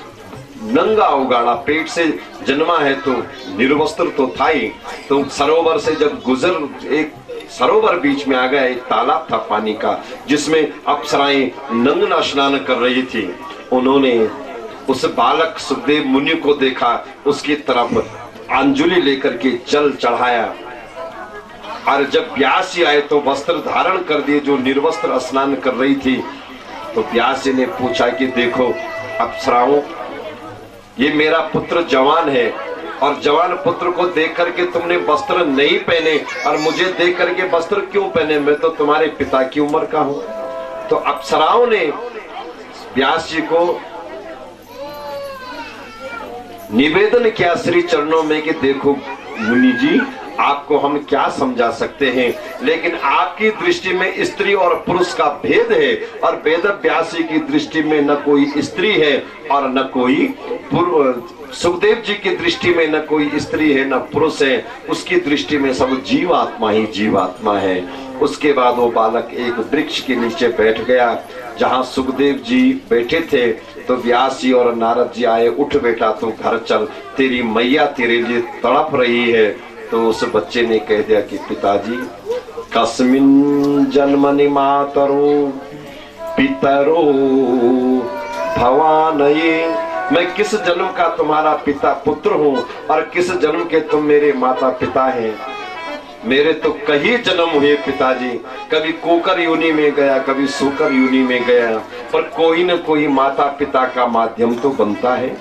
नंगा उगाड़ा, पेट से जन्मा है तो निर्वस्त्र तो था ही। तो सरोवर से जब एक सरोवर बीच में आ गया, एक तालाब था पानी का, जिसमें अप्सराएं नंगना स्नान कर रही थी। उन्होंने उस बालक सुखदेव मुनि को देखा, उसकी तरफ अंजुलि लेकर के जल चढ़ाया, और जब व्यास जी आए तो वस्त्र धारण कर दिए, जो निर्वस्त्र स्नान कर रही थी। तो व्यास जी ने पूछा कि देखो अप्सराओं, ये मेरा पुत्र जवान है, और जवान पुत्र को देख करके तुमने वस्त्र नहीं पहने, और मुझे देख करके वस्त्र क्यों पहने? मैं तो तुम्हारे पिता की उम्र का हूं। तो अप्सराओं ने व्यास जी को निवेदन किया श्री चरणों में कि देखो मुनि जी, आपको हम क्या समझा सकते हैं, लेकिन आपकी दृष्टि में स्त्री और पुरुष का भेद है, और वेद व्यासी की दृष्टि में न कोई स्त्री है और न कोई सुखदेव जी की दृष्टि में न कोई स्त्री है न पुरुष है, उसकी दृष्टि में सब जीवात्मा ही जीवात्मा है। उसके बाद वो बालक एक वृक्ष के नीचे बैठ गया जहाँ सुखदेव जी बैठे थे। तो व्यास जी और नारद जी आए, उठ बेटा तू घर चल, तेरी मैया तेरे लिए तड़प रही है। तो उस बच्चे ने कह दिया कि पिताजी, कस्मिन जन्मनि मातरो पितरो भवानये, मैं किस जन्म का तुम्हारा पिता पुत्र हूँ और किस जन्म के तुम मेरे माता पिता हैं। मेरे तो कई जन्म हुए पिताजी, कभी कोकर योनि में गया, कभी सूकर योनि में गया, पर कोई न कोई माता पिता का माध्यम तो बनता है।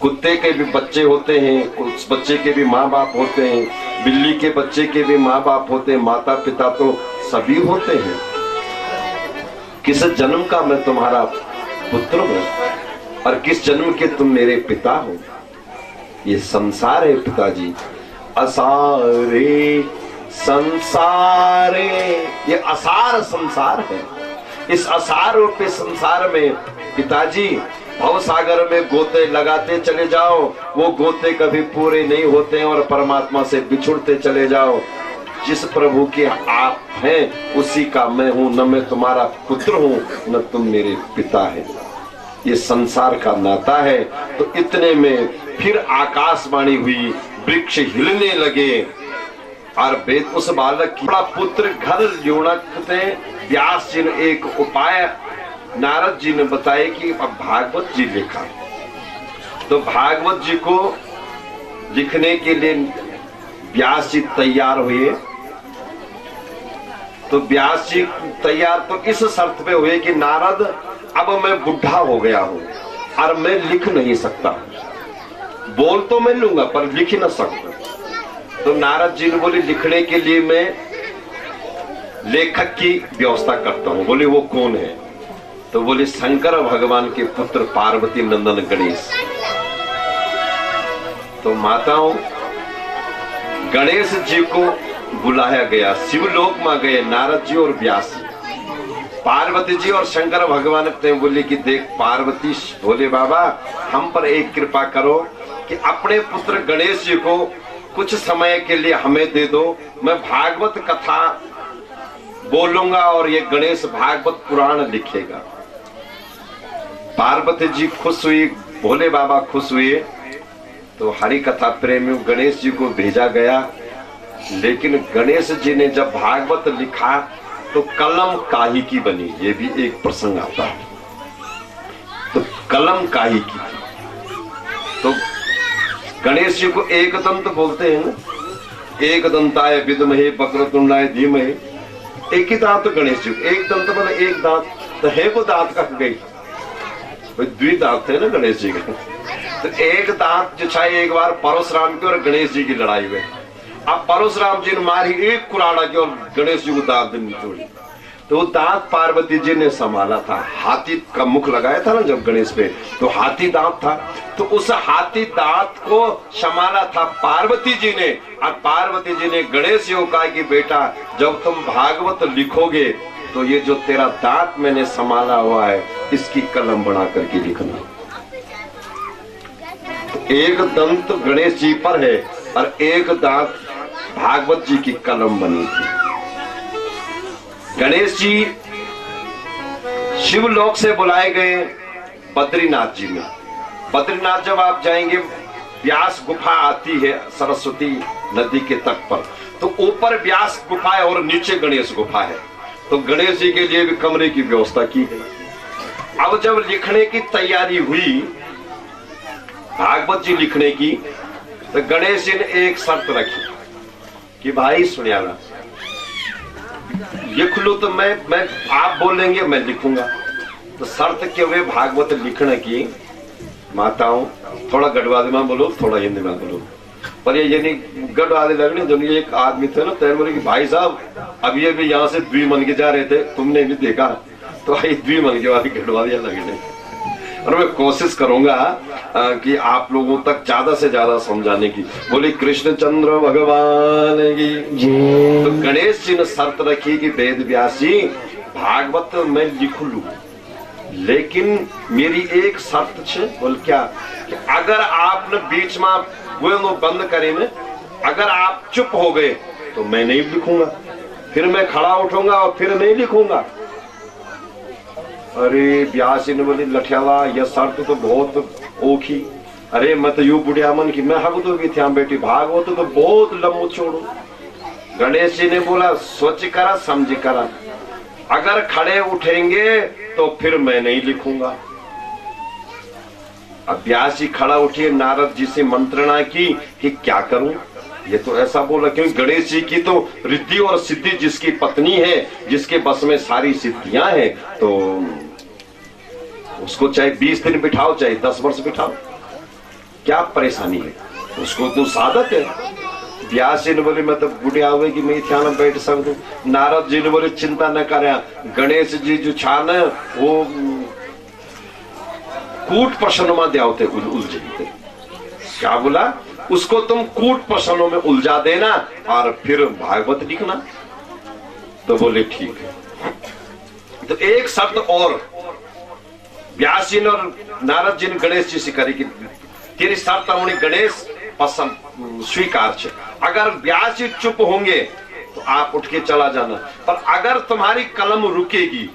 कुत्ते के भी बच्चे होते हैं, उस बच्चे के भी माँ बाप होते हैं, बिल्ली के बच्चे के भी माँ बाप होते हैं, माता पिता तो सभी होते हैं। किस जन्म का मैं तुम्हारा पुत्र हूँ और किस जन्म के तुम मेरे पिता हो? ये संसार है पिताजी, असारे संसारे, ये असार संसार है। इस असार रूपी संसार में पिताजी भव सागर में गोते लगाते चले जाओ, वो गोते कभी पूरे नहीं होते और परमात्मा से बिछुड़ते चले जाओ। जिस प्रभु के आप हैं उसी का मैं हूं, न मैं तुम्हारा पुत्र हूं न तुम मेरे पिता है। ये संसार का नाता है। तो इतने में फिर आकाशवाणी हुई, वृक्ष हिलने लगे और वेद उस बालक की बड़ा पुत्र घर ल्योणकते। व्यास जी ने एक उपाय नारद जी ने बताया कि अब भागवत जी लिखा। तो भागवत जी को लिखने के लिए व्यास जी तैयार हुए। तो व्यास जी तैयार तो इस शर्त पे हुए कि नारद अब मैं बुढ़ा हो गया हूं और मैं लिख नहीं सकता, बोल तो मैं लूंगा पर लिख न सकता। तो नारद जी ने बोले लिखने के लिए मैं लेखक की व्यवस्था करता हूं। बोले वो कौन है? तो बोले शंकर भगवान के पुत्र पार्वती नंदन गणेश। तो माताओं, गणेश जी को बुलाया गया, शिवलोक में गए नारद जी और व्यास जी। पार्वती जी और शंकर भगवान ने बोले कि देख पार्वती, भोले बाबा हम पर एक कृपा करो कि अपने पुत्र गणेश जी को कुछ समय के लिए हमें दे दो, मैं भागवत कथा बोलूंगा और ये गणेश भागवत पुराण लिखेगा। पार्वती जी खुश हुई, भोले बाबा खुश हुए। तो हरि कथा प्रेमी गणेश जी को भेजा गया, लेकिन गणेश जी ने जब भागवत लिखा तो कलम काहे की बनी, ये भी एक प्रसंग आता है। तो कलम काहे की थी? तो गणेश जी को एक दंत बोलते हैं ना, एक दंताय विद्महे वक्रतुंडाय धीमहि। एक ही दांत तो गणेश जी, एक दंत मतलब एक दांत, तो है वो दांत कहाँ गई? द्विदांत थे ना गणेश जी के। तो एक दांत जो चाहे एक बार परशुराम की और गणेश जी की लड़ाई हुई। अब परशुराम जी ने मारी एक कुराड़ा की और गणेश जी को दांत नहीं तोड़ी। तो वो दांत पार्वती जी ने संभाला था। हाथी का मुख लगाया था ना जब गणेश पे, तो हाथी दांत था, तो उस हाथी दांत को संभाला था पार्वती जी ने। और पार्वती जी ने गणेश जी को कहा कि बेटा जब तुम भागवत लिखोगे तो ये जो तेरा दांत मैंने संभाला हुआ है इसकी कलम बना करके लिखना। एक दंत गणेश जी पर है और एक दांत भागवत जी की कलम बनी थी। गणेश जी शिवलोक से बुलाए गए बद्रीनाथ जी में। बद्रीनाथ जब आप जाएंगे, व्यास गुफा आती है सरस्वती नदी के तट पर, तो ऊपर व्यास गुफा है और नीचे गणेश गुफा है। तो गणेश जी के लिए भी कमरे की व्यवस्था की गई। अब जब लिखने की तैयारी हुई, भागवत जी लिखने की, तो गणेश जी ने एक शर्त रखी कि भाई सुनियाला लिख लो, तो मैं आप बोलेंगे मैं लिखूंगा। तो शर्त के हुए भागवत लिखने की। माताओं थोड़ा गढ़वादी में बोलो, थोड़ा हिंदी में बोलो, पर ये नहीं गढ़वादी लगने। जो एक आदमी थे ना तैर बोले कि भाई साहब अब ये भी यहाँ से द्वी मन के जा रहे थे, तुमने भी देखा, तो भाई द्वी मन के वाली गढ़वादियां लगने। और मैं कोशिश करूंगा कि आप लोगों तक ज्यादा से ज्यादा समझाने की। बोले कृष्णचंद्र भगवान की। तो गणेश जी ने शर्त रखी कि वेद व्यास जी भागवत मैं लिख लू, लेकिन मेरी एक शर्त है। बोल क्या? कि अगर आपने बीच में बोलना बंद करे न, अगर आप चुप हो गए तो मैं नहीं लिखूंगा, फिर मैं खड़ा उठूंगा और फिर नहीं लिखूंगा। अरे व्यास जी ने बोली लठियावा यह शर्त तो बहुत ओखी। अरे मैं तो यू बुढ़िया मन की मैं हब तो भी थी बेटी, भागवत तो बहुत लंबू छोड़ो। गणेश जी ने बोला सोच करा समझ करा, अगर खड़े उठेंगे तो फिर मैं नहीं लिखूंगा। अब व्यास जी खड़ा उठिए, नारद जी से मंत्रणा की कि क्या करूं। ये तो ऐसा बोला क्योंकि गणेश जी की तो रिद्धि और सिद्धि जिसकी पत्नी है, जिसके बस में सारी सिद्धियां हैं, तो उसको चाहे 20 दिन बिठाओ चाहे 10 वर्ष बिठाओ, क्या परेशानी है, उसको तो साधक है। व्यास जी ने बोले मैं तो बुढ़िया हुए कि मैं ध्यान बैठ सकूं। नारद जी ने बोले चिंता न कर, गणेश जी जो छान वो कूट प्रश्नों में दियाते उलझे। क्या बोला? उसको तुम कूट प्रश्नों में उलझा देना और फिर भागवत लिखना। तो बोले ठीक है। तो एक शर्त और व्यास जी ने और नारद जी ने गणेश जी से करी कि तेरी शर्त उन्हें गणेश पसंद स्वीकार है। अगर व्यास जी चुप होंगे तो आप उठ के चला जाना, पर अगर तुम्हारी कलम रुकेगी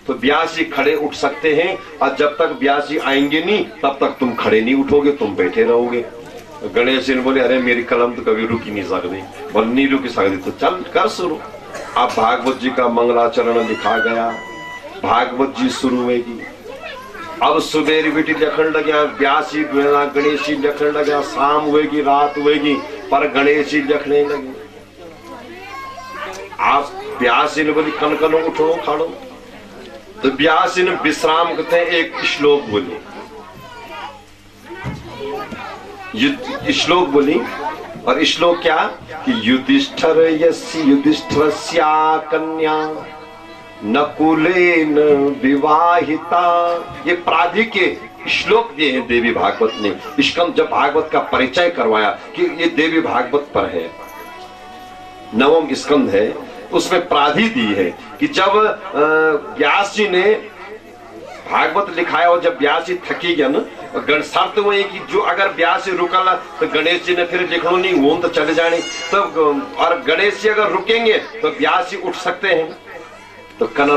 तो व्यास जी खड़े उठ सकते हैं, और जब तक व्यास जी आएंगे नहीं तब तक तुम खड़े नहीं उठोगे, तुम बैठे रहोगे। गणेश जी ने बोले अरे मेरी कलम तो कभी रुक ही नहीं सकती। बोल नहीं रुक सकती तो चल कर शुरू। अब भागवत जी का मंगलाचरण लिखा गया, भागवत जी शुरू होगी। अब सुबेर बेटी लिखन लगे, व्यास जी गणेश जी लिखन लगे, शाम होगी रात होगी, पर गणेश जी लिखने लगे। आप व्यास जी ने बोली कन कनो उठो खड़ो। तो व्यास जी ने विश्राम करते हैं, एक श्लोक बोली, श्लोक बोली। और श्लोक क्या कि युधिष्ठिर यस्य युधिष्ठिरस्या कन्या नकुलेन विवाहिता। ये प्राधि के श्लोक दिए हैं देवी भागवत ने। स्कंद जब भागवत का परिचय करवाया कि ये देवी भागवत पर है, 9वां स्कंद है, उसमें प्राधि दी है कि जब व्यास जी ने भागवत लिखाया और जब व्यास जी थकी गया ना, शर्त वो है कि जो अगर व्यास जी रुकला तो गणेश जी ने फिर लिखना नहीं, वो तो चले जाने, तो और गणेश जी अगर रुकेंगे तो व्यास जी उठ सकते हैं। तो कन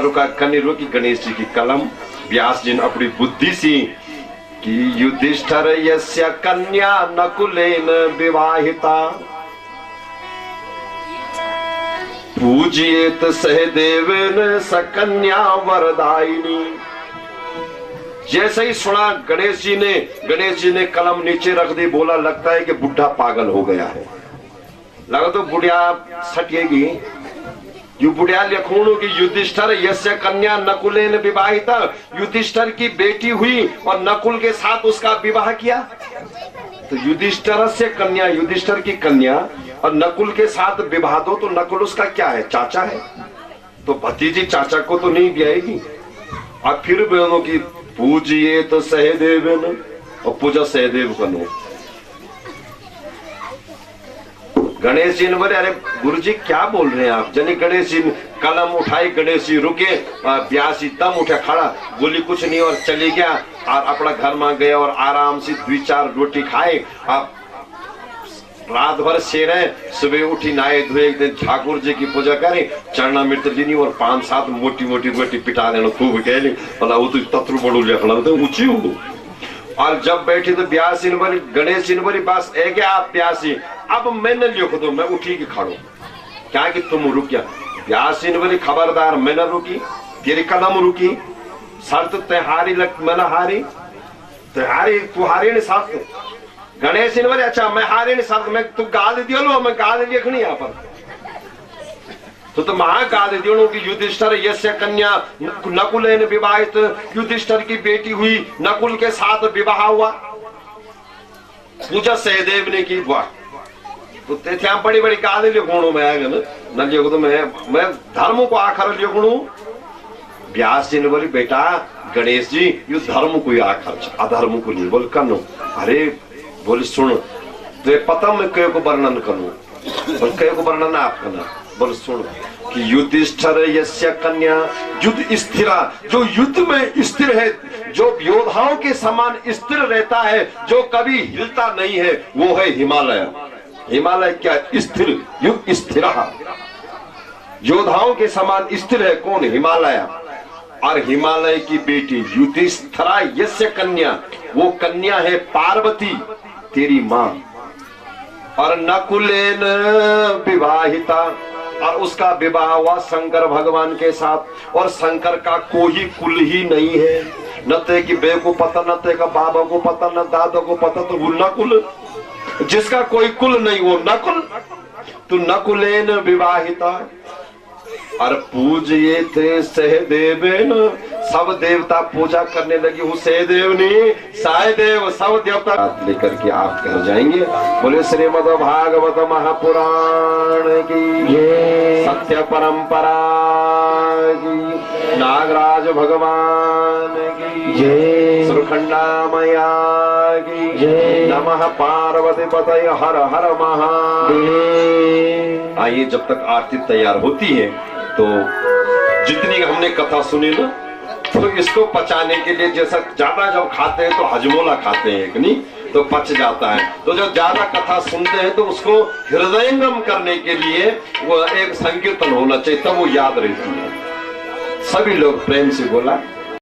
रुकी गणेश जी की कलम। व्यास जी ने अपनी बुद्धि सी कि युधिष्ठिर यस्य कन्या नकुलेन विवाहिता पूजयेत सहदेवेन सकन्या वरदायिनी। जैसे ही सुना गणेश जी ने कलम नीचे रख दी, बोला लगता है कि बुढ़ा पागल हो गया है, लगा तो बुढ़िया सटेगी। यू बुढ़िया लिखूं कि युधिष्ठिर यस्य कन्या नकुलेन विवाहिता, युधिष्ठिर की बेटी हुई और नकुल के साथ उसका विवाह किया। तो युधिष्ठिर से कन्या, युधिष्ठिर की कन्या और नकुल के साथ विवाह दो, तो नकुल उसका क्या है, चाचा है, तो भतीजी चाचा को तो नहीं ब्याएगी। और फिर बहनों की पूजिए तो सहदेव न, और पूजा सहदेव करो। गणेश जी ने बोले अरे गुरु जी क्या बोल रहे हैं आप। जनी गणेश जी कलम उठाई, गणेश जी रुके, व्यास जी दम उठा खड़ा, बोली कुछ नहीं और चली गया और अपना घर में गया और आराम से 2-4 रोटी खाए। अब रात भर सेरे, सुबह उठी नहाए धोए, एक दिन ठाकुर जी की पूजा करे, चरना मृत लीनी और 5-7 मोटी मोटी रोटी पिटा लेना खूब कहली, बोला वो तो तत्रु बड़ू लिखना तो ऊंची हो। और जब बैठी तो व्यास ने बोली, गणेश जी ने बोली बस एक आप व्यास जी अब मैं न लिख दो, मैं उठी के खड़ो, क्या कि तुम रुक गया। व्यास जी ने बोली खबरदार, मैं न रुकी, तेरी कलम रुकी, शर्त त्योहारी मैं न हारी, त्योहारी तू हारी नहीं शर्त। गणेश ने बोले अच्छा मैं हारे नहीं शर्त, मैं तू गाल दियो लो, मैं गाल लिखनी यहाँ पर तो महाकाल दियों की युधिष्ठिर यस्य कन्या नकुलेन विवाहित, युधिष्ठिर की बेटी हुई, नकुल के साथ विवाह हुआ। पूजा सहदेव ने की, वाह तो ते बड़ी बड़ी गाल लिखूं मैं न लिखो तो मैं धर्म को आखर लिखूं। व्यास जी ने बोली बेटा गणेश जी यू धर्म को आखर, अधर्म को नहीं। बोल कनो अरे बोले सुन तो पता मैं कई को वर्णन करूं, बोल कई को वर्णन आप करना। बोल सुन कि युधिष्ठिर यस्य कन्या युद्ध स्थिरा, जो युद्ध में स्थिर है, जो योद्धाओं के समान स्थिर रहता है, जो कभी हिलता नहीं है, वो है हिमालय। हिमालय क्या स्थिर, युद्ध स्थिरा, योद्धाओं के समान स्थिर है कौन, हिमालय। और हिमालय की बेटी युधिष्ठिरा यस्य कन्या, वो कन्या है पार्वती तेरी मां। और नकुलेन विवाहिता, और उसका विवाह हुआ शंकर भगवान के साथ। और शंकर का कोई कुल ही नहीं है, न ते की बे को पता, न ते का बाबा को पता, न दादा को पता, तो वो नकुल, जिसका कोई कुल नहीं वो नकुल। तो नकुलेन विवाहिता। और पूजिए थे सहदेवेन, सब देवता पूजा करने लगी हूँ सहदेव ने, सायदेव सब देवता लेकर के आप घर जाएंगे। बोले श्रीमद् भागवत महापुराण की सत्य परंपरा की, नागराज भगवान की जय, सुरखंडा मैया की जय, नमः पार्वती पतये हर हर महादेव। आइए जब तक आरती तैयार होती है तो जितनी हमने कथा सुनी ना, तो इसको पचाने के लिए जैसा ज्यादा जब खाते हैं तो हजमोला खाते हैं कि नहीं, तो पच जाता है। तो जो ज्यादा कथा सुनते हैं तो उसको हृदयंगम करने के लिए वो एक संकीर्तन होना चाहिए, तब वो याद रहती है। सभी लोग प्रेम से बोला